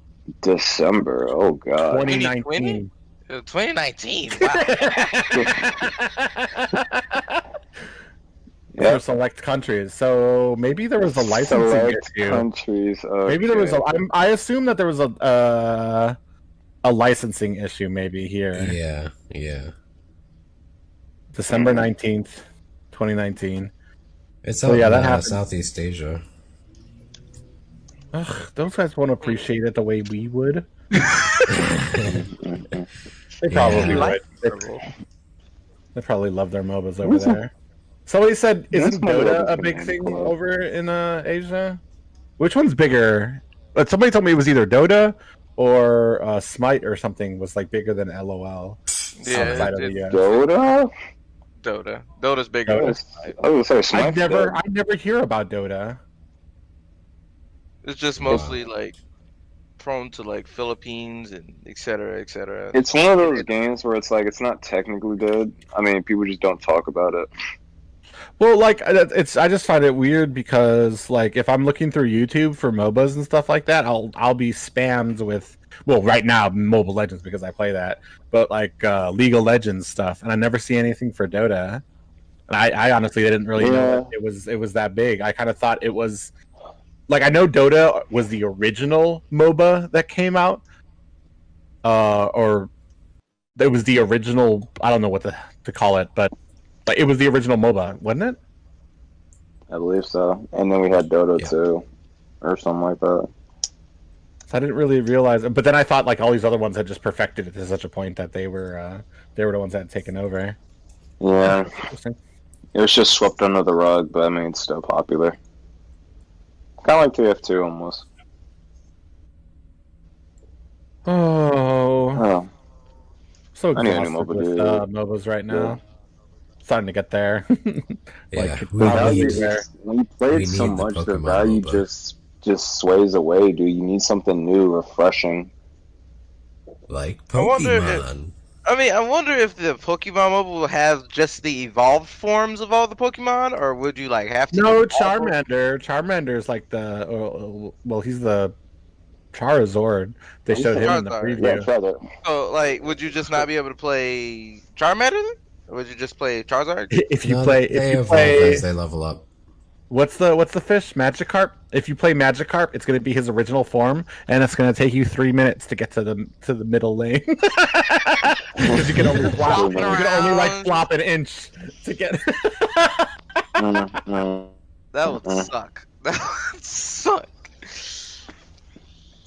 December. Oh, God. 2019. 2019. Wow. Yeah. For select countries. So maybe there was a licensing Select issue. countries. Maybe there was okay. I assume that there was a licensing issue maybe here. Yeah. December 19th, 2019. It's So, out yeah, that in happened. Southeast Asia. Ugh, those guys won't appreciate it the way we would. They probably Yeah. would. They probably love their MOBAs over there. Somebody said, isn't That's Dota my a big thing club. over in Asia? Which one's bigger? Somebody told me it was either Dota or Smite or something was like bigger than LOL. Yeah, outside of the US. Dota? Dota's bigger. Dota. I was say Smite's I never hear about Dota. It's just mostly like prone to like Philippines and et cetera, et cetera. It's one of those games where it's like it's not technically dead. I mean, people just don't talk about it. Well, like I just find it weird because like if I'm looking through YouTube for MOBAs and stuff like that, I'll be spammed with right now Mobile Legends because I play that, but like League of Legends stuff, and I never see anything for Dota. And I honestly didn't really know it was that big. I kind of thought it was like I know Dota was the original MOBA that came out, or it was the original. I don't know what to call it, but. Like, it was the original MOBA, wasn't it? I believe so. And then we had Dota 2 or something like that. So I didn't really realize, but then I thought like all these other ones had just perfected it to such a point that they were the ones that had taken over. Yeah. Interesting. It was just swept under the rug, but I mean, it's still popular. Kind of like TF2 almost. Oh, Oh, so I need a new exhausted MOBA, with dude. MOBAs right now. Starting to get there. Yeah, it's we The probably value need- there. is, when you play we it so need the much, the Pokemon value MOBA. just sways away, dude. You need something new, refreshing. like I wonder if- Pokemon. I wonder if the Pokemon mobile will have just the evolved forms of all the Pokemon, or would you like have to? No, get all four- Charmander. Charmander's like well, he's the Charizard. They showed him in the Charizard. Yeah, preview. try that. So, like, would you just not be able to play Charmander then? Or would you just play Charizard? If you No, play, they if you evolve play, as they level up. what's the fish? Magikarp. If you play Magikarp, it's going to be his original form, and it's going to take you 3 minutes to get to the middle lane. Because you can only flop. You can only like flop an inch to get. That would suck. That would suck.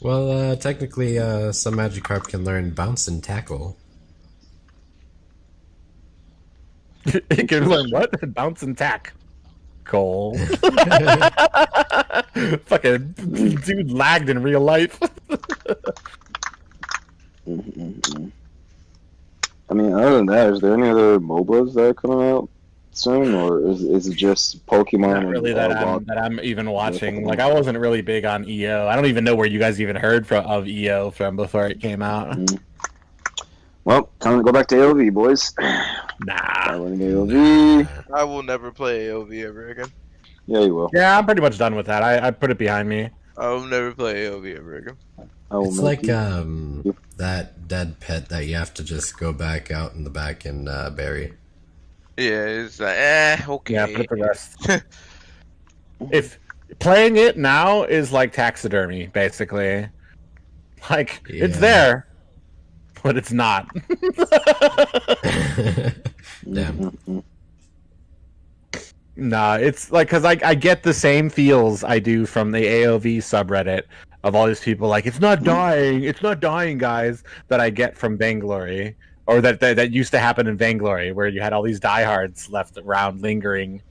Well, technically, some Magikarp can learn Bounce and Tackle. You can learn what? Bounce and tack. Cole. Fucking dude lagged in real life. I mean, other than that, is there any other MOBAs that are coming out soon, or is it just Pokemon? Not really and, that I'm even watching. Like, I wasn't really big on EO. I don't even know where you guys even heard of EO from before it came out. Well, time to go back to AOV, boys. Nah. I want to get AOV. I will never play AOV ever again. Yeah, you will. Yeah, I'm pretty much done with that. I put it behind me. I will never play AOV ever again. I will It's make like you. that dead pet that you have to just go back out in the back and bury. Yeah, it's like, okay. Yeah, put it to rest. If playing it now is like taxidermy, basically. Like, it's Yeah. there, but it's not. Damn. Nah, it's like, because I get the same feels I do from the AOV subreddit of all these people like, it's not dying, guys, that I get from Vainglory, or that used to happen in Vainglory, where you had all these diehards left around lingering,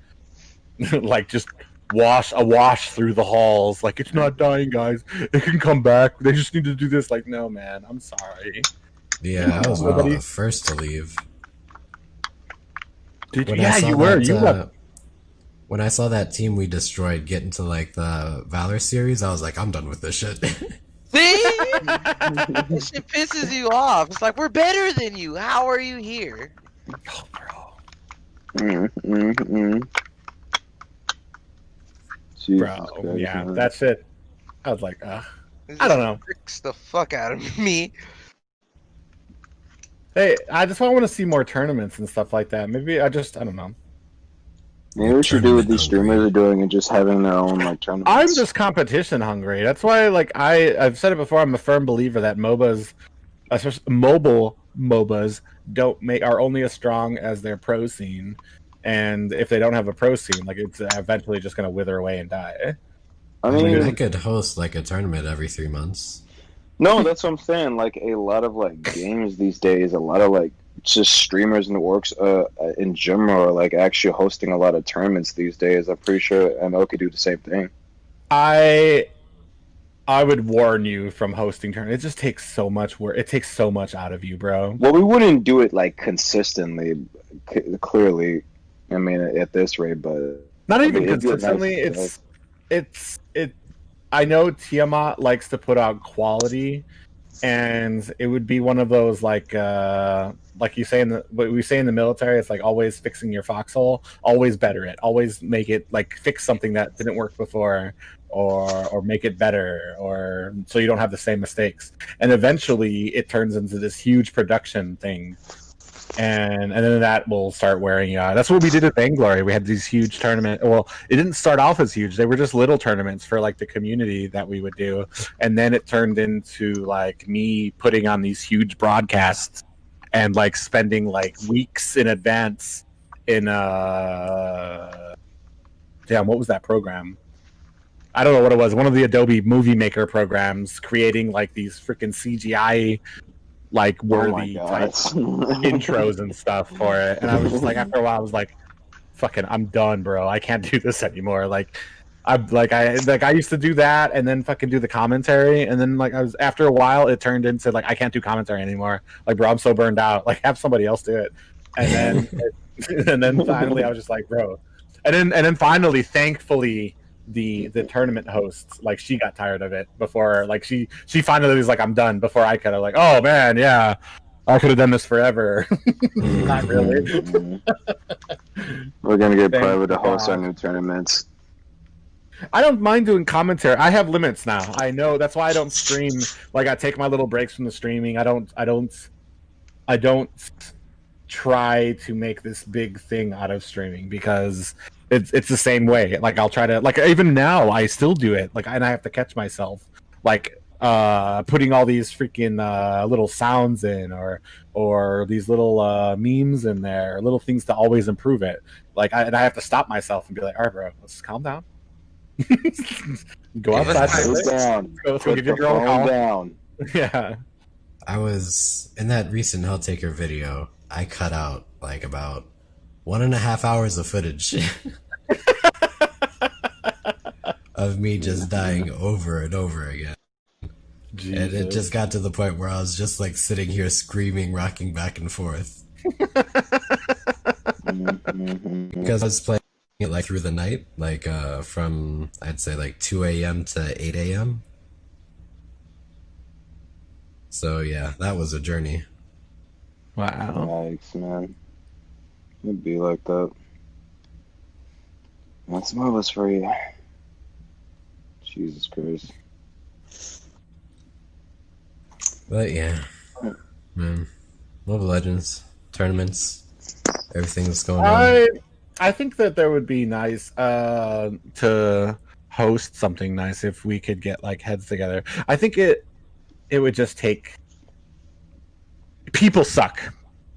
like just wash through the halls, like, it's not dying, guys, it can come back, they just need to do this. Like, no, man, I'm sorry. Yeah, I was one of the first to leave. Did you? When I Yeah, saw you were. that, You left. When I saw that team we destroyed get into like the Valor series, I was like, I'm done with this shit. See? This shit pisses you off. It's like, we're better than you. How are you here? Oh, bro. Jesus Bro, Christ, yeah, man. that's it. I was like, It I don't just know. Tricks the fuck out of me. Hey, I just want to see more tournaments and stuff like that. Maybe I don't know. Maybe we should do what these streamers are doing and just having their own like tournaments. I'm just competition hungry. That's why, like, I've said it before. I'm a firm believer that MOBAs, especially mobile MOBAs, are only as strong as their pro scene, and if they don't have a pro scene, like, it's eventually just gonna wither away and die. I I mean, could host like a tournament every 3 months. no, that's what I'm saying. Like a lot of like games these days, a lot of like just streamers in the works in general are like actually hosting a lot of tournaments these days. I'm pretty sure ML could do the same thing. I would warn you from hosting tournaments. It just takes so much work. It takes so much out of you, bro. Well, we wouldn't do it like consistently, clearly. I mean, at this rate, but Not I even mean, it'd be a consistently. nice- It's. I know Tiamat likes to put out quality, and it would be one of those like you say what we say in the military. It's like always fixing your foxhole, always better it, always make it like fix something that didn't work before, or make it better, or so you don't have the same mistakes. And eventually, it turns into this huge production thing. And then that will start wearing you out. That's what we did at Vainglory. We had these huge tournaments. Well, it didn't start off as huge. They were just little tournaments for like the community that we would do. And then it turned into like me putting on these huge broadcasts and like spending like weeks in advance in what was that program? I don't know what it was. One of the Adobe Movie Maker programs, creating like these freaking CGI like worthy type intros and stuff for it. And I was just like, after a while, I was like, fucking, I'm done, bro. I can't do this anymore. Like, I used to do that and then fucking do the commentary, and then like after a while it turned into like I can't do commentary anymore. Like, bro, I'm so burned out. Like, have somebody else do it. And then and then finally I was just like, bro. And then finally, thankfully, the tournament host, like, she got tired of it before, like, she finally was like, I'm done, before I could have, like, oh man, yeah, I could have done this forever. Not really. We're gonna get private to host our new tournaments. I don't mind doing commentary. I have limits now. I know, that's why I don't stream. Like, I take my little breaks from the streaming. I don't try to make this big thing out of streaming, because it's the same way. Like, I'll try to, like, even now I still do it, like, and I have to catch myself, like, putting all these freaking little sounds in, or these little memes in there, little things to always improve it. Like, and I have to stop myself and be like, all right, bro, let's calm down. Go outside, go give your girl a call down. Yeah, I was in that recent Helltaker video. I cut out like about 1.5 hours of footage of me just dying over and over again. Jesus. And it just got to the point where I was just like sitting here screaming, rocking back and forth. Because I was playing it like through the night, like from I'd say like 2 a.m. to 8 a.m. So yeah, that was a journey. Wow. Yikes, man. It'd be like that. That's Moba's for you. Jesus Christ. But yeah, man, Mobile Legends tournaments, everything that's going on. I think that there would be nice to host something nice if we could get like heads together. I think it would just take. People suck,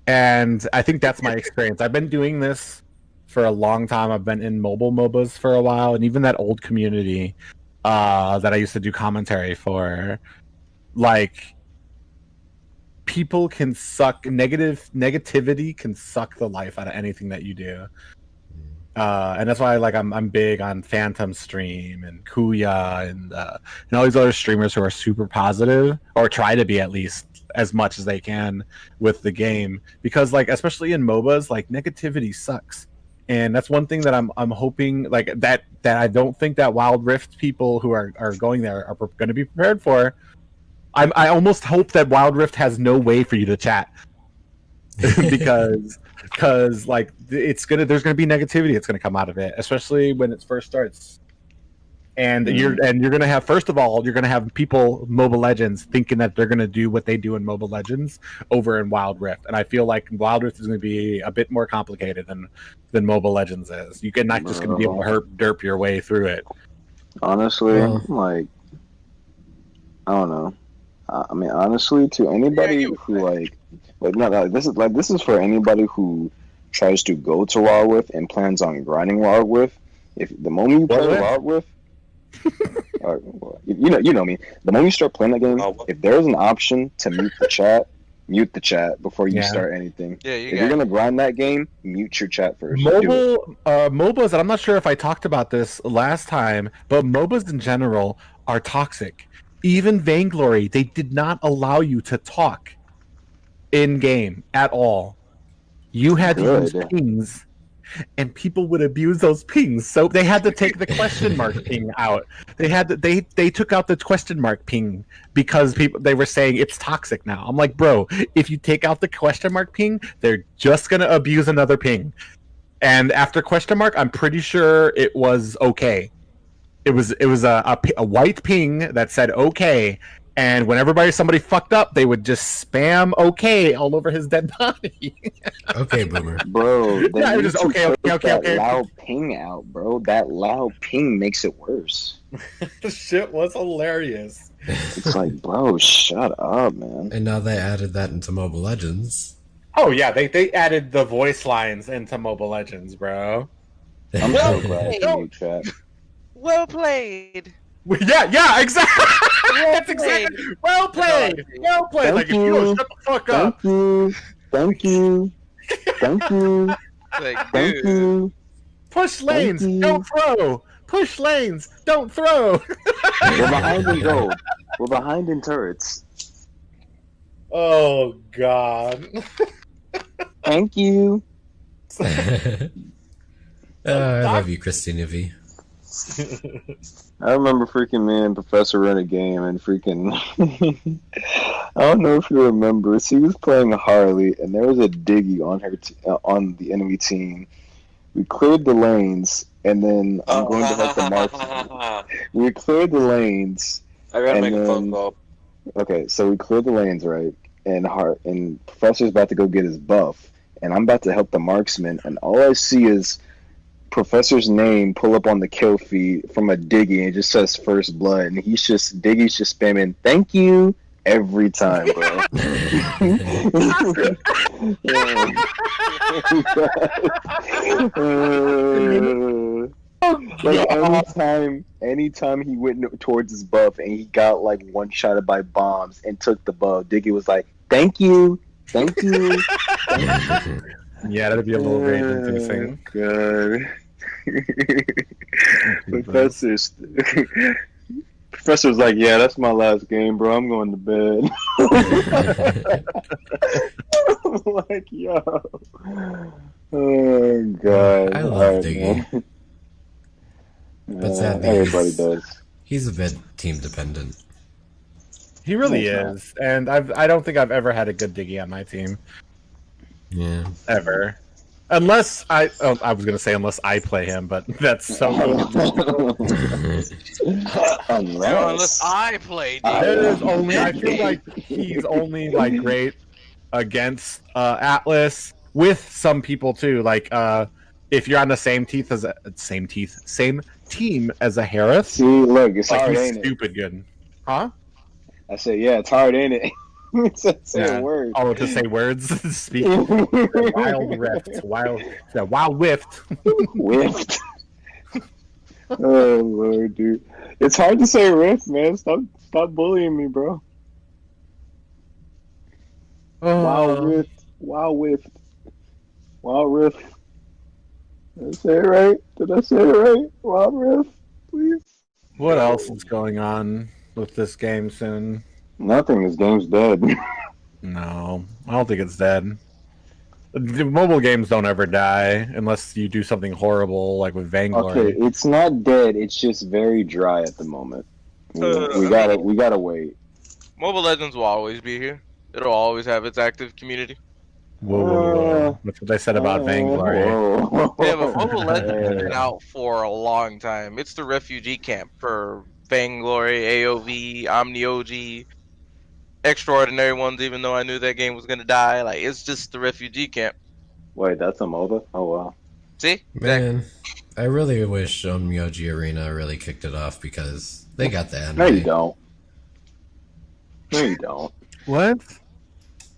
and I think that's my experience. I've been doing this for a long time. I've been in mobile MOBAs for a while, and even that old community that I used to do commentary for, like, people can suck. Negativity can suck the life out of anything that you do. And that's why, like, I'm big on Phantom Stream and Kuya and all these other streamers who are super positive, or try to be at least as much as they can with the game, because, like, especially in MOBAs, like, negativity sucks. And that's one thing that I'm hoping, like, that I don't think that Wild Rift people who are going there are going to be prepared for. I almost hope that Wild Rift has no way for you to chat. because like, there's gonna be negativity that's gonna come out of it, especially when it first starts. And you're gonna have, first of all, you're gonna have people, Mobile Legends, thinking that they're gonna do what they do in Mobile Legends over in Wild Rift. And I feel like Wild Rift is gonna be a bit more complicated than Mobile Legends is. You're not just gonna be able to derp your way through it. Honestly, like, I don't know. I mean, honestly, to anybody who this is for anybody who tries to go to Wild Rift and plans on grinding Wild Rift. If the moment you play Wild Rift, you know me. The moment you start playing that game, if there's an option to mute the chat before you start anything. Yeah, if you're gonna grind that game, mute your chat first. MOBAs, and I'm not sure if I talked about this last time, but MOBAs in general are toxic. Even Vainglory, they did not allow you to talk in game at all. You had to use pings, and people would abuse those pings. So they had to take the question mark ping out. They took out the question mark ping because they were saying it's toxic now. I'm like, bro, if you take out the question mark ping, they're just gonna abuse another ping. And after question mark, I'm pretty sure it was okay. It was a white ping that said okay, and whenever somebody fucked up, they would just spam okay all over his dead body. Okay, boomer. Bro, it was just okay. Loud ping out, bro. That loud ping makes it worse. The shit was hilarious. It's like, bro, shut up, man. And now they added that into Mobile Legends. Oh yeah, they added the voice lines into Mobile Legends, bro. I'm so glad you chat. Well played. Yeah, exactly. That's exactly. Well played. Like, if you don't shut the fuck up. Thank you. Like, Thank you. Push lanes. Go pro. Push lanes. Don't throw. We're behind in gold. We're behind in turrets. Oh God. Thank you. I love you, Christina V. I remember freaking me and Professor were in a game and freaking I don't know if you remember. She was playing Harley and there was a Diggy on her on the enemy team. We cleared the lanes and then I'm going to help the marks. We cleared the lanes. I gotta make a then, phone call. Okay, so we cleared the lanes, right? And Professor's about to go get his buff, and I'm about to help the marksman, and all I see is Professor's name pull up on the kill feed from a Diggy, and it just says First Blood, and Diggy's just spamming "Thank you" every time, bro. Like anytime he went towards his buff and he got like one shotted by bombs and took the buff, Diggy was like, "Thank you, thank you." Yeah, that'd be a little rage inducing. God. Professor's like, "Yeah, that's my last game, bro. I'm going to bed." I'm like, yo. Oh God. I love Diggy. Man. But sadly, everybody does. He's a bit team dependent. He really is, and I don't think I've ever had a good Diggy on my team. Yeah. Ever. Unless unless I play him, but that's so Unless I play I feel like he's only like great against Atlas with some people too. Like if you're on the same team as a Harris. See, look, it's like hard, he's ain't it? stupid good. Huh? I said, yeah, it's hard, ain't it? Say a word. Oh, to say words. Speak. Wild rift. Wild whiffed. Whiffed. Oh Lord, dude, it's hard to say rift, man. Stop bullying me, bro. Wild rift. Wild whiffed. Wild rift. Did I say it right? Wild rift, please. What else is going on with this game soon? Nothing. This game's dead. No, I don't think it's dead. The mobile games don't ever die unless you do something horrible, like with Vainglory. Okay, it's not dead. It's just very dry at the moment. We gotta wait. Mobile Legends will always be here. It'll always have its active community. Whoa. That's what they said about Vainglory. Yeah, but Mobile Legends has been out for a long time. It's the refugee camp for Vainglory, AOV, OmniOG, Extraordinary Ones, even though I knew that game was going to die. Like, it's just the refugee camp. Wait, that's a MOBA? Oh, wow. See? Man, I really wish Myoji Arena really kicked it off because they got the anime. No, you don't. No, you don't. What?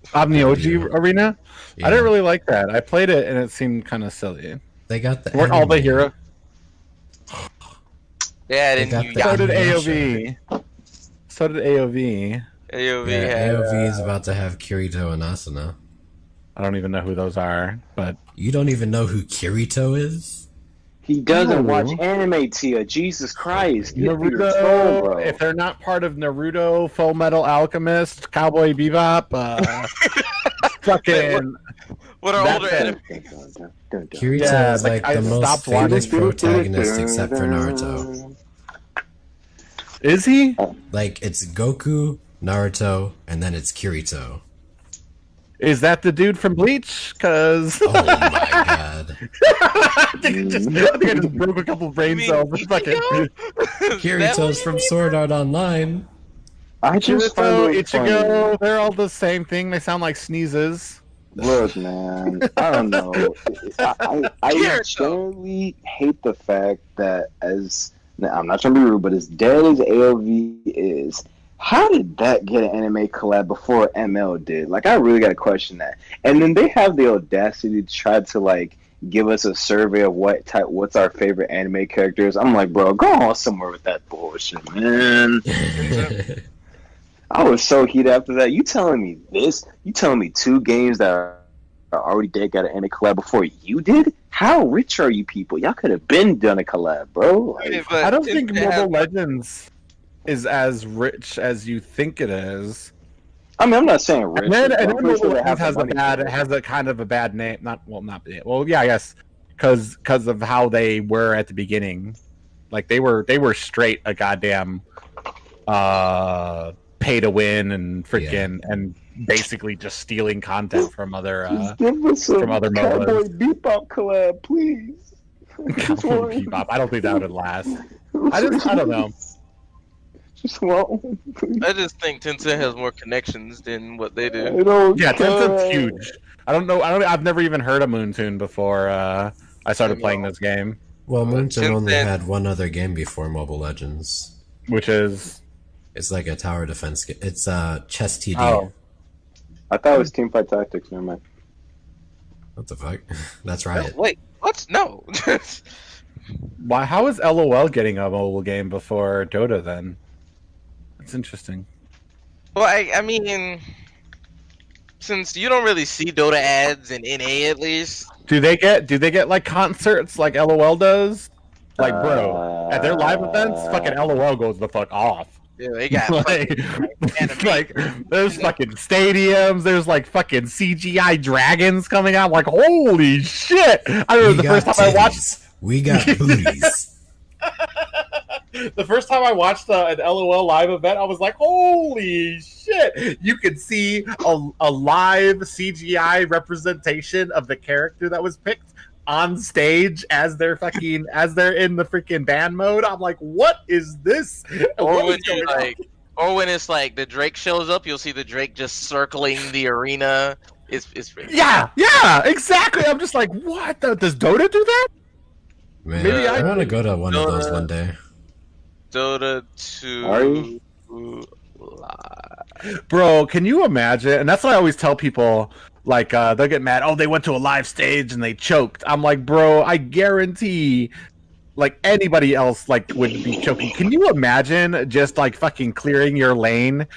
OmniOG Arena? Yeah. I didn't really like that. I played it and it seemed kind of silly. They got the Weren't all the hero? Yeah, They got you the So did animation. AOV. So did AOV. AOV Yeah, had, AOV is about to have Kirito and Asuna. I don't even know who those are, but You don't even know who Kirito is? He doesn't No. watch anime, Tia. Jesus Christ. Get off your troll, Naruto. bro. If they're not part of Naruto, Full Metal Alchemist, Cowboy Bebop, fucking. what are That's older it. anime? Kirito Yeah, is like, like I the most stopped famous watching. protagonist except for Naruto. Is he? Like, it's Goku, Naruto, and then it's Kirito. Is that the dude from Bleach? Cause Oh my god. I think I just broke a couple brain You cells. mean Fucking Kirito's from Sword Art Online. I just find Kirito, it funny. Ichigo, they're all the same thing. They sound like sneezes. Look, man, I don't know. I generally hate the fact that I'm not trying to be rude, but as dead as AOV is, how did that get an anime collab before ML did? Like, I really got to question that. And then they have the audacity to try to, like, give us a survey of what's our favorite anime characters. I'm like, bro, go on somewhere with that bullshit, man. I was so heated after that. You telling me this? You telling me two games that are already did got an anime collab before you did. How rich are you people? Y'all could have been done a collab, bro. Like, I don't think Mobile Legends is as rich as you think it is. I mean, I'm not saying rich. And then but Mobile they have Legends the money. has a kind of a bad name. Not yeah, I guess because of how they were at the beginning. Like they were straight a goddamn pay to win and freaking and basically just stealing content from other Give us some from other Cowboy MOBAs. Bebop collab, please. Cowboy Bebop. I don't think that would last. I don't know. Just want. I just think Tencent has more connections than what they do. I don't Yeah, Tencent's care. huge. I don't know. I've never even heard of Moontoon before I started playing this game, Well, Moonton only Tencent- had one other game before Mobile Legends. which is It's like a tower defense game. It's Chess TD. Oh. I thought it was Teamfight Tactics. Never mind. What the fuck? That's Riot. Wait, what? No. why. How is LOL getting a mobile game before Dota? Then that's interesting. Well, I mean, since you don't really see Dota ads in NA at least. Do they get like concerts like LOL does? Like, bro, at their live events, fucking LOL goes the fuck off. Yeah, they got like there's fucking stadiums, there's like fucking CGI dragons coming out. Like, holy shit! I remember the first time I watched. titties. We got booties. The first time I watched an LOL live event, I was like, holy shit! You could see a live CGI representation of the character that was picked on stage as they're in the freaking band mode. I'm like, what is this? Or What when is going you on? like, or when it's like the Drake shows up, you'll see the Drake just circling the arena. It's really Yeah, exactly. I'm just like, what? Does Dota do that? Man, Maybe I I- want to go to one of those Dota. one day. Dota Are you? 2 live. Bro, can you imagine? And that's what I always tell people. Like, they'll get mad. Oh, they went to a live stage and they choked. I'm like, bro, I guarantee, like, anybody else, like, would be choking. Can you imagine just, like, fucking clearing your lane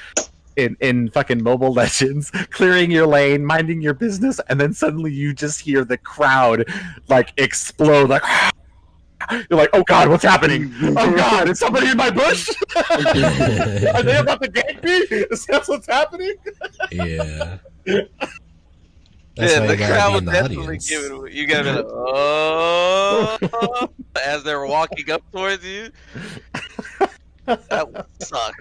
in fucking Mobile Legends, clearing your lane, minding your business, and then suddenly you just hear the crowd, like, explode, like, you're like, oh god, what's happening? Oh god, is somebody in my bush? Are they about to gank me? Is that what's happening? Yeah. That's Yeah, why the you gotta crowd be will in the definitely audience. give it. You gotta be like, oh, as they're walking up towards you. That would suck.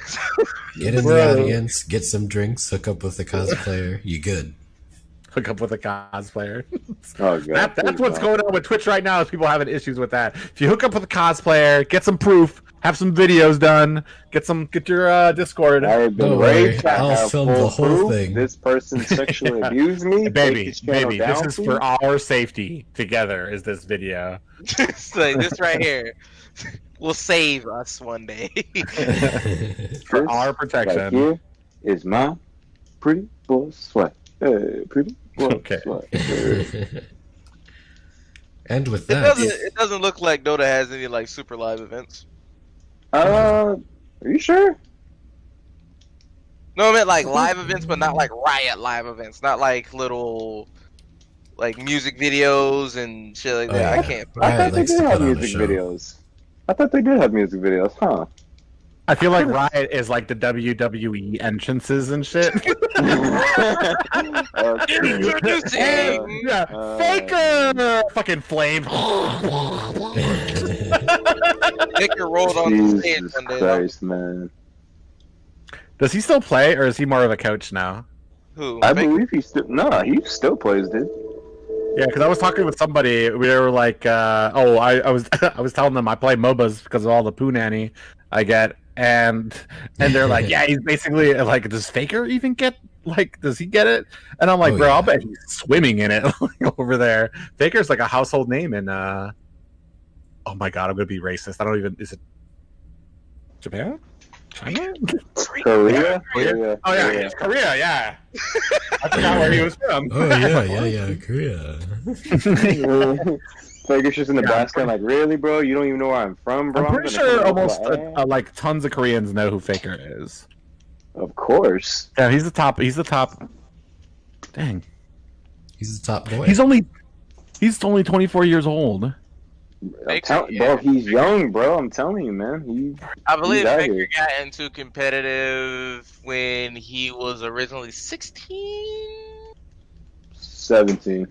Get in Bro. the audience, get some drinks, hook up with the cosplayer. You good? Hook up with a cosplayer. Oh god. That's what's going on with Twitch right now. Is people having issues with that. If you hook up with a cosplayer, get some proof, have some videos done, get your Discord. I have been Don't worry, raped. I I'll have film the full whole proof. thing. This person sexually abused me. Baby, Take his channel baby, down, this is please. for our safety. Together is this video. It's like this right here will save us one day. For This our right protection. here is my pretty boy sweat. Pretty boy Okay. sweat. And with It that, doesn't look like Dota has any like super live events. Are you sure? No, I meant like live events, but not like Riot live events. Not like little like music videos and shit like Oh, that. yeah. I can't. I Riot thought they likes did to have put on a music show. videos. I thought they did have music videos, huh? I feel like Riot is like the WWE entrances and shit. Introducing. Yeah, Faker! Fucking flame. Faker rolled on the stage Jesus one day. Christ, man. Does he still play, or is he more of a coach now? Who? I Faker? believe he still plays, dude. Yeah, because I was talking with somebody. We were like, I was I was telling them I play MOBAs because of all the poo nanny I get, and they're like, yeah, he's basically like, does Faker even get like, does he get it? And I'm like, Oh, bro, yeah. I'll bet he's swimming in it like, over there. Faker's like a household name in oh my god, I'm gonna be racist. I don't even, is it Japan? China? Korea? Oh yeah, it's Korea, yeah. I forgot where he was from. oh yeah, Korea. Faker's just in Nebraska. I'm like, really, bro? You don't even know where I'm from, bro? I'm pretty gonna sure come almost over- like tons of Koreans know who Faker is. Of course. Yeah, he's the top. He's the top. Dang. He's the top boy. He's only 24 years old. Bro, he's young, bro. I'm telling you, man. I believe he's out Hector here. got into competitive when he was originally 16. 17.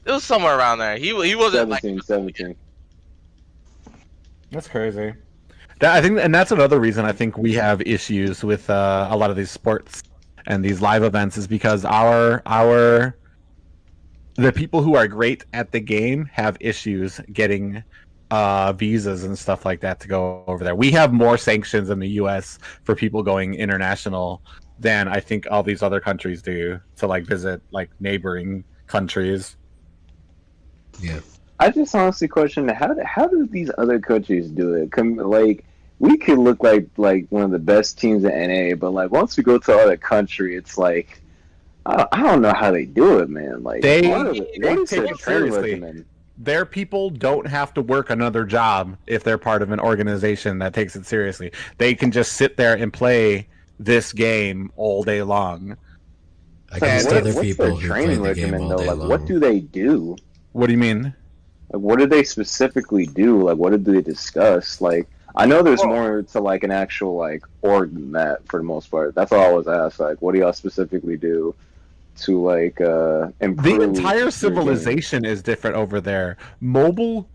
It was somewhere around there. He wasn't 17. That's crazy. I think, and that's another reason I think we have issues with a lot of these sports and these live events is because the people who are great at the game have issues getting visas and stuff like that to go over there. We have more sanctions in the U.S. for people going international than I think all these other countries do to like visit like neighboring countries. Yeah. I just honestly question how do these other countries do it? Like we could look like one of the best teams in NA, but like once we go to other country, it's like I don't know how they do it, man. Like they take it seriously. Their people don't have to work another job if they're part of an organization that takes it seriously. They can just sit there and play this game all day long. Against other people who play training the game regimen all though? day Like long. what do they do? What do you mean? Like what do they specifically do? Like what do they discuss? Like I know there's more to like an actual like org than that for the most part. That's all I was asked. Like what do y'all specifically do to like improve the entire your civilization is different over there. Mobile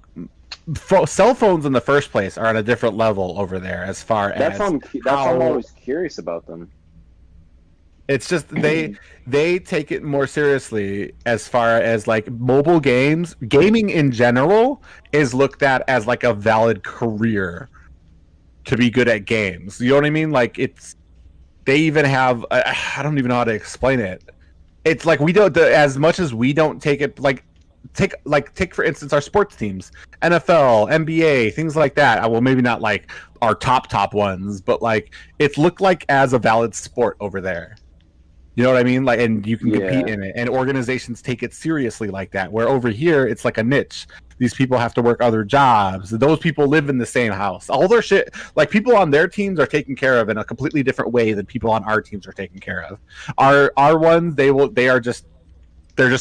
cell phones in the first place are on a different level over there as far game? That's as why I'm always curious about them. it's just they take it more seriously as far as like mobile gaming in general is looked at as like a valid career to be good at games. You know what I mean? Like they even have I don't even know how to explain it. It's like we don't as much as we don't take it take for instance our sports teams, NFL, NBA, things like that. Well, maybe not like our top ones, but like it's looked like as a valid sport over there. You know what I mean? Like, and you can compete in it, and organizations take it seriously like that. Where over here, it's like a niche. These people have to work other jobs. Those people live in the same house. All their shit, like people on their teams are taken care of in a completely different way than people on our teams are taken care of. Our ones, they're just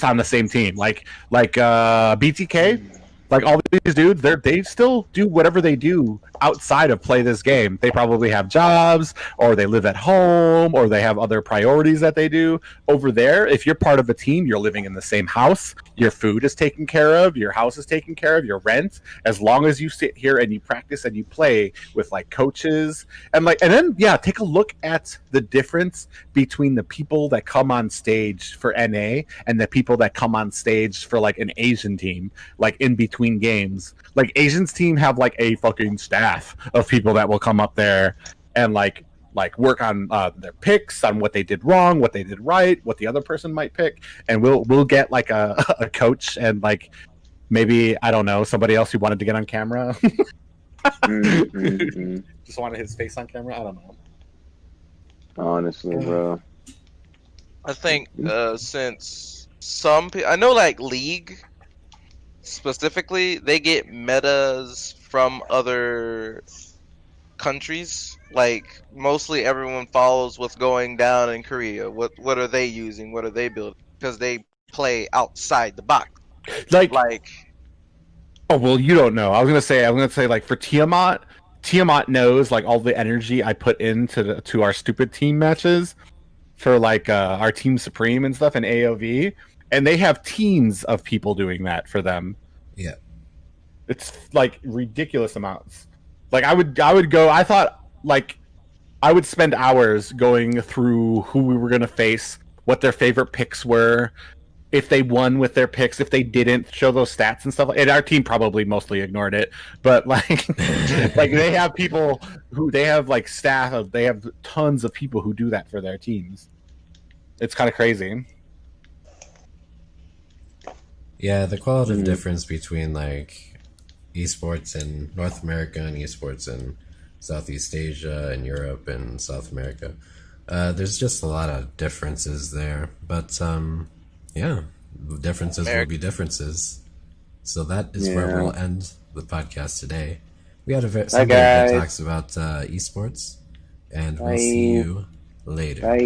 on the same team. Like BTK, like all these dudes, they still do whatever they do outside of play this game. They probably have jobs, or they live at home, or they have other priorities that they do. Over there, if you're part of a team, you're living in the same house. Your food is taken care of. Your house is taken care of. Your rent, as long as you sit here and you practice and you play with like coaches and then take a look at the difference between the people that come on stage for NA and the people that come on stage for like an Asian team, like in between games. Like Asians team have like a fucking staff of people that will come up there and like work on their picks, on what they did wrong, what they did right, what the other person might pick, and we'll get like a coach and like maybe I don't know somebody else who wanted to get on camera. Just wanted his face on camera. I don't know. Honestly, bro. I think since some people, I know like League specifically, they get metas from other countries. Like mostly everyone follows what's going down in Korea. What are they using? What are they building? Because they play outside the box. Like oh well, you don't know. I'm gonna say like for Tiamat knows like all the energy I put into our stupid team matches for like our Team Supreme and stuff in AOV, and they have teams of people doing that for them. Yeah, it's like ridiculous amounts. Like I would go. I thought like I would spend hours going through who we were gonna face, what their favorite picks were, if they won with their picks, if they didn't, show those stats and stuff. And our team probably mostly ignored it, but like like they have people who they have like staff of, they have tons of people who do that for their teams. It's kind of crazy. Yeah, the qualitative difference between like esports in North America and esports in Southeast Asia and Europe and South America, there's just a lot of differences there. But yeah, differences will be differences. So that is where we'll end the podcast today. We had some very good talks about esports, and we'll see you later. Bye.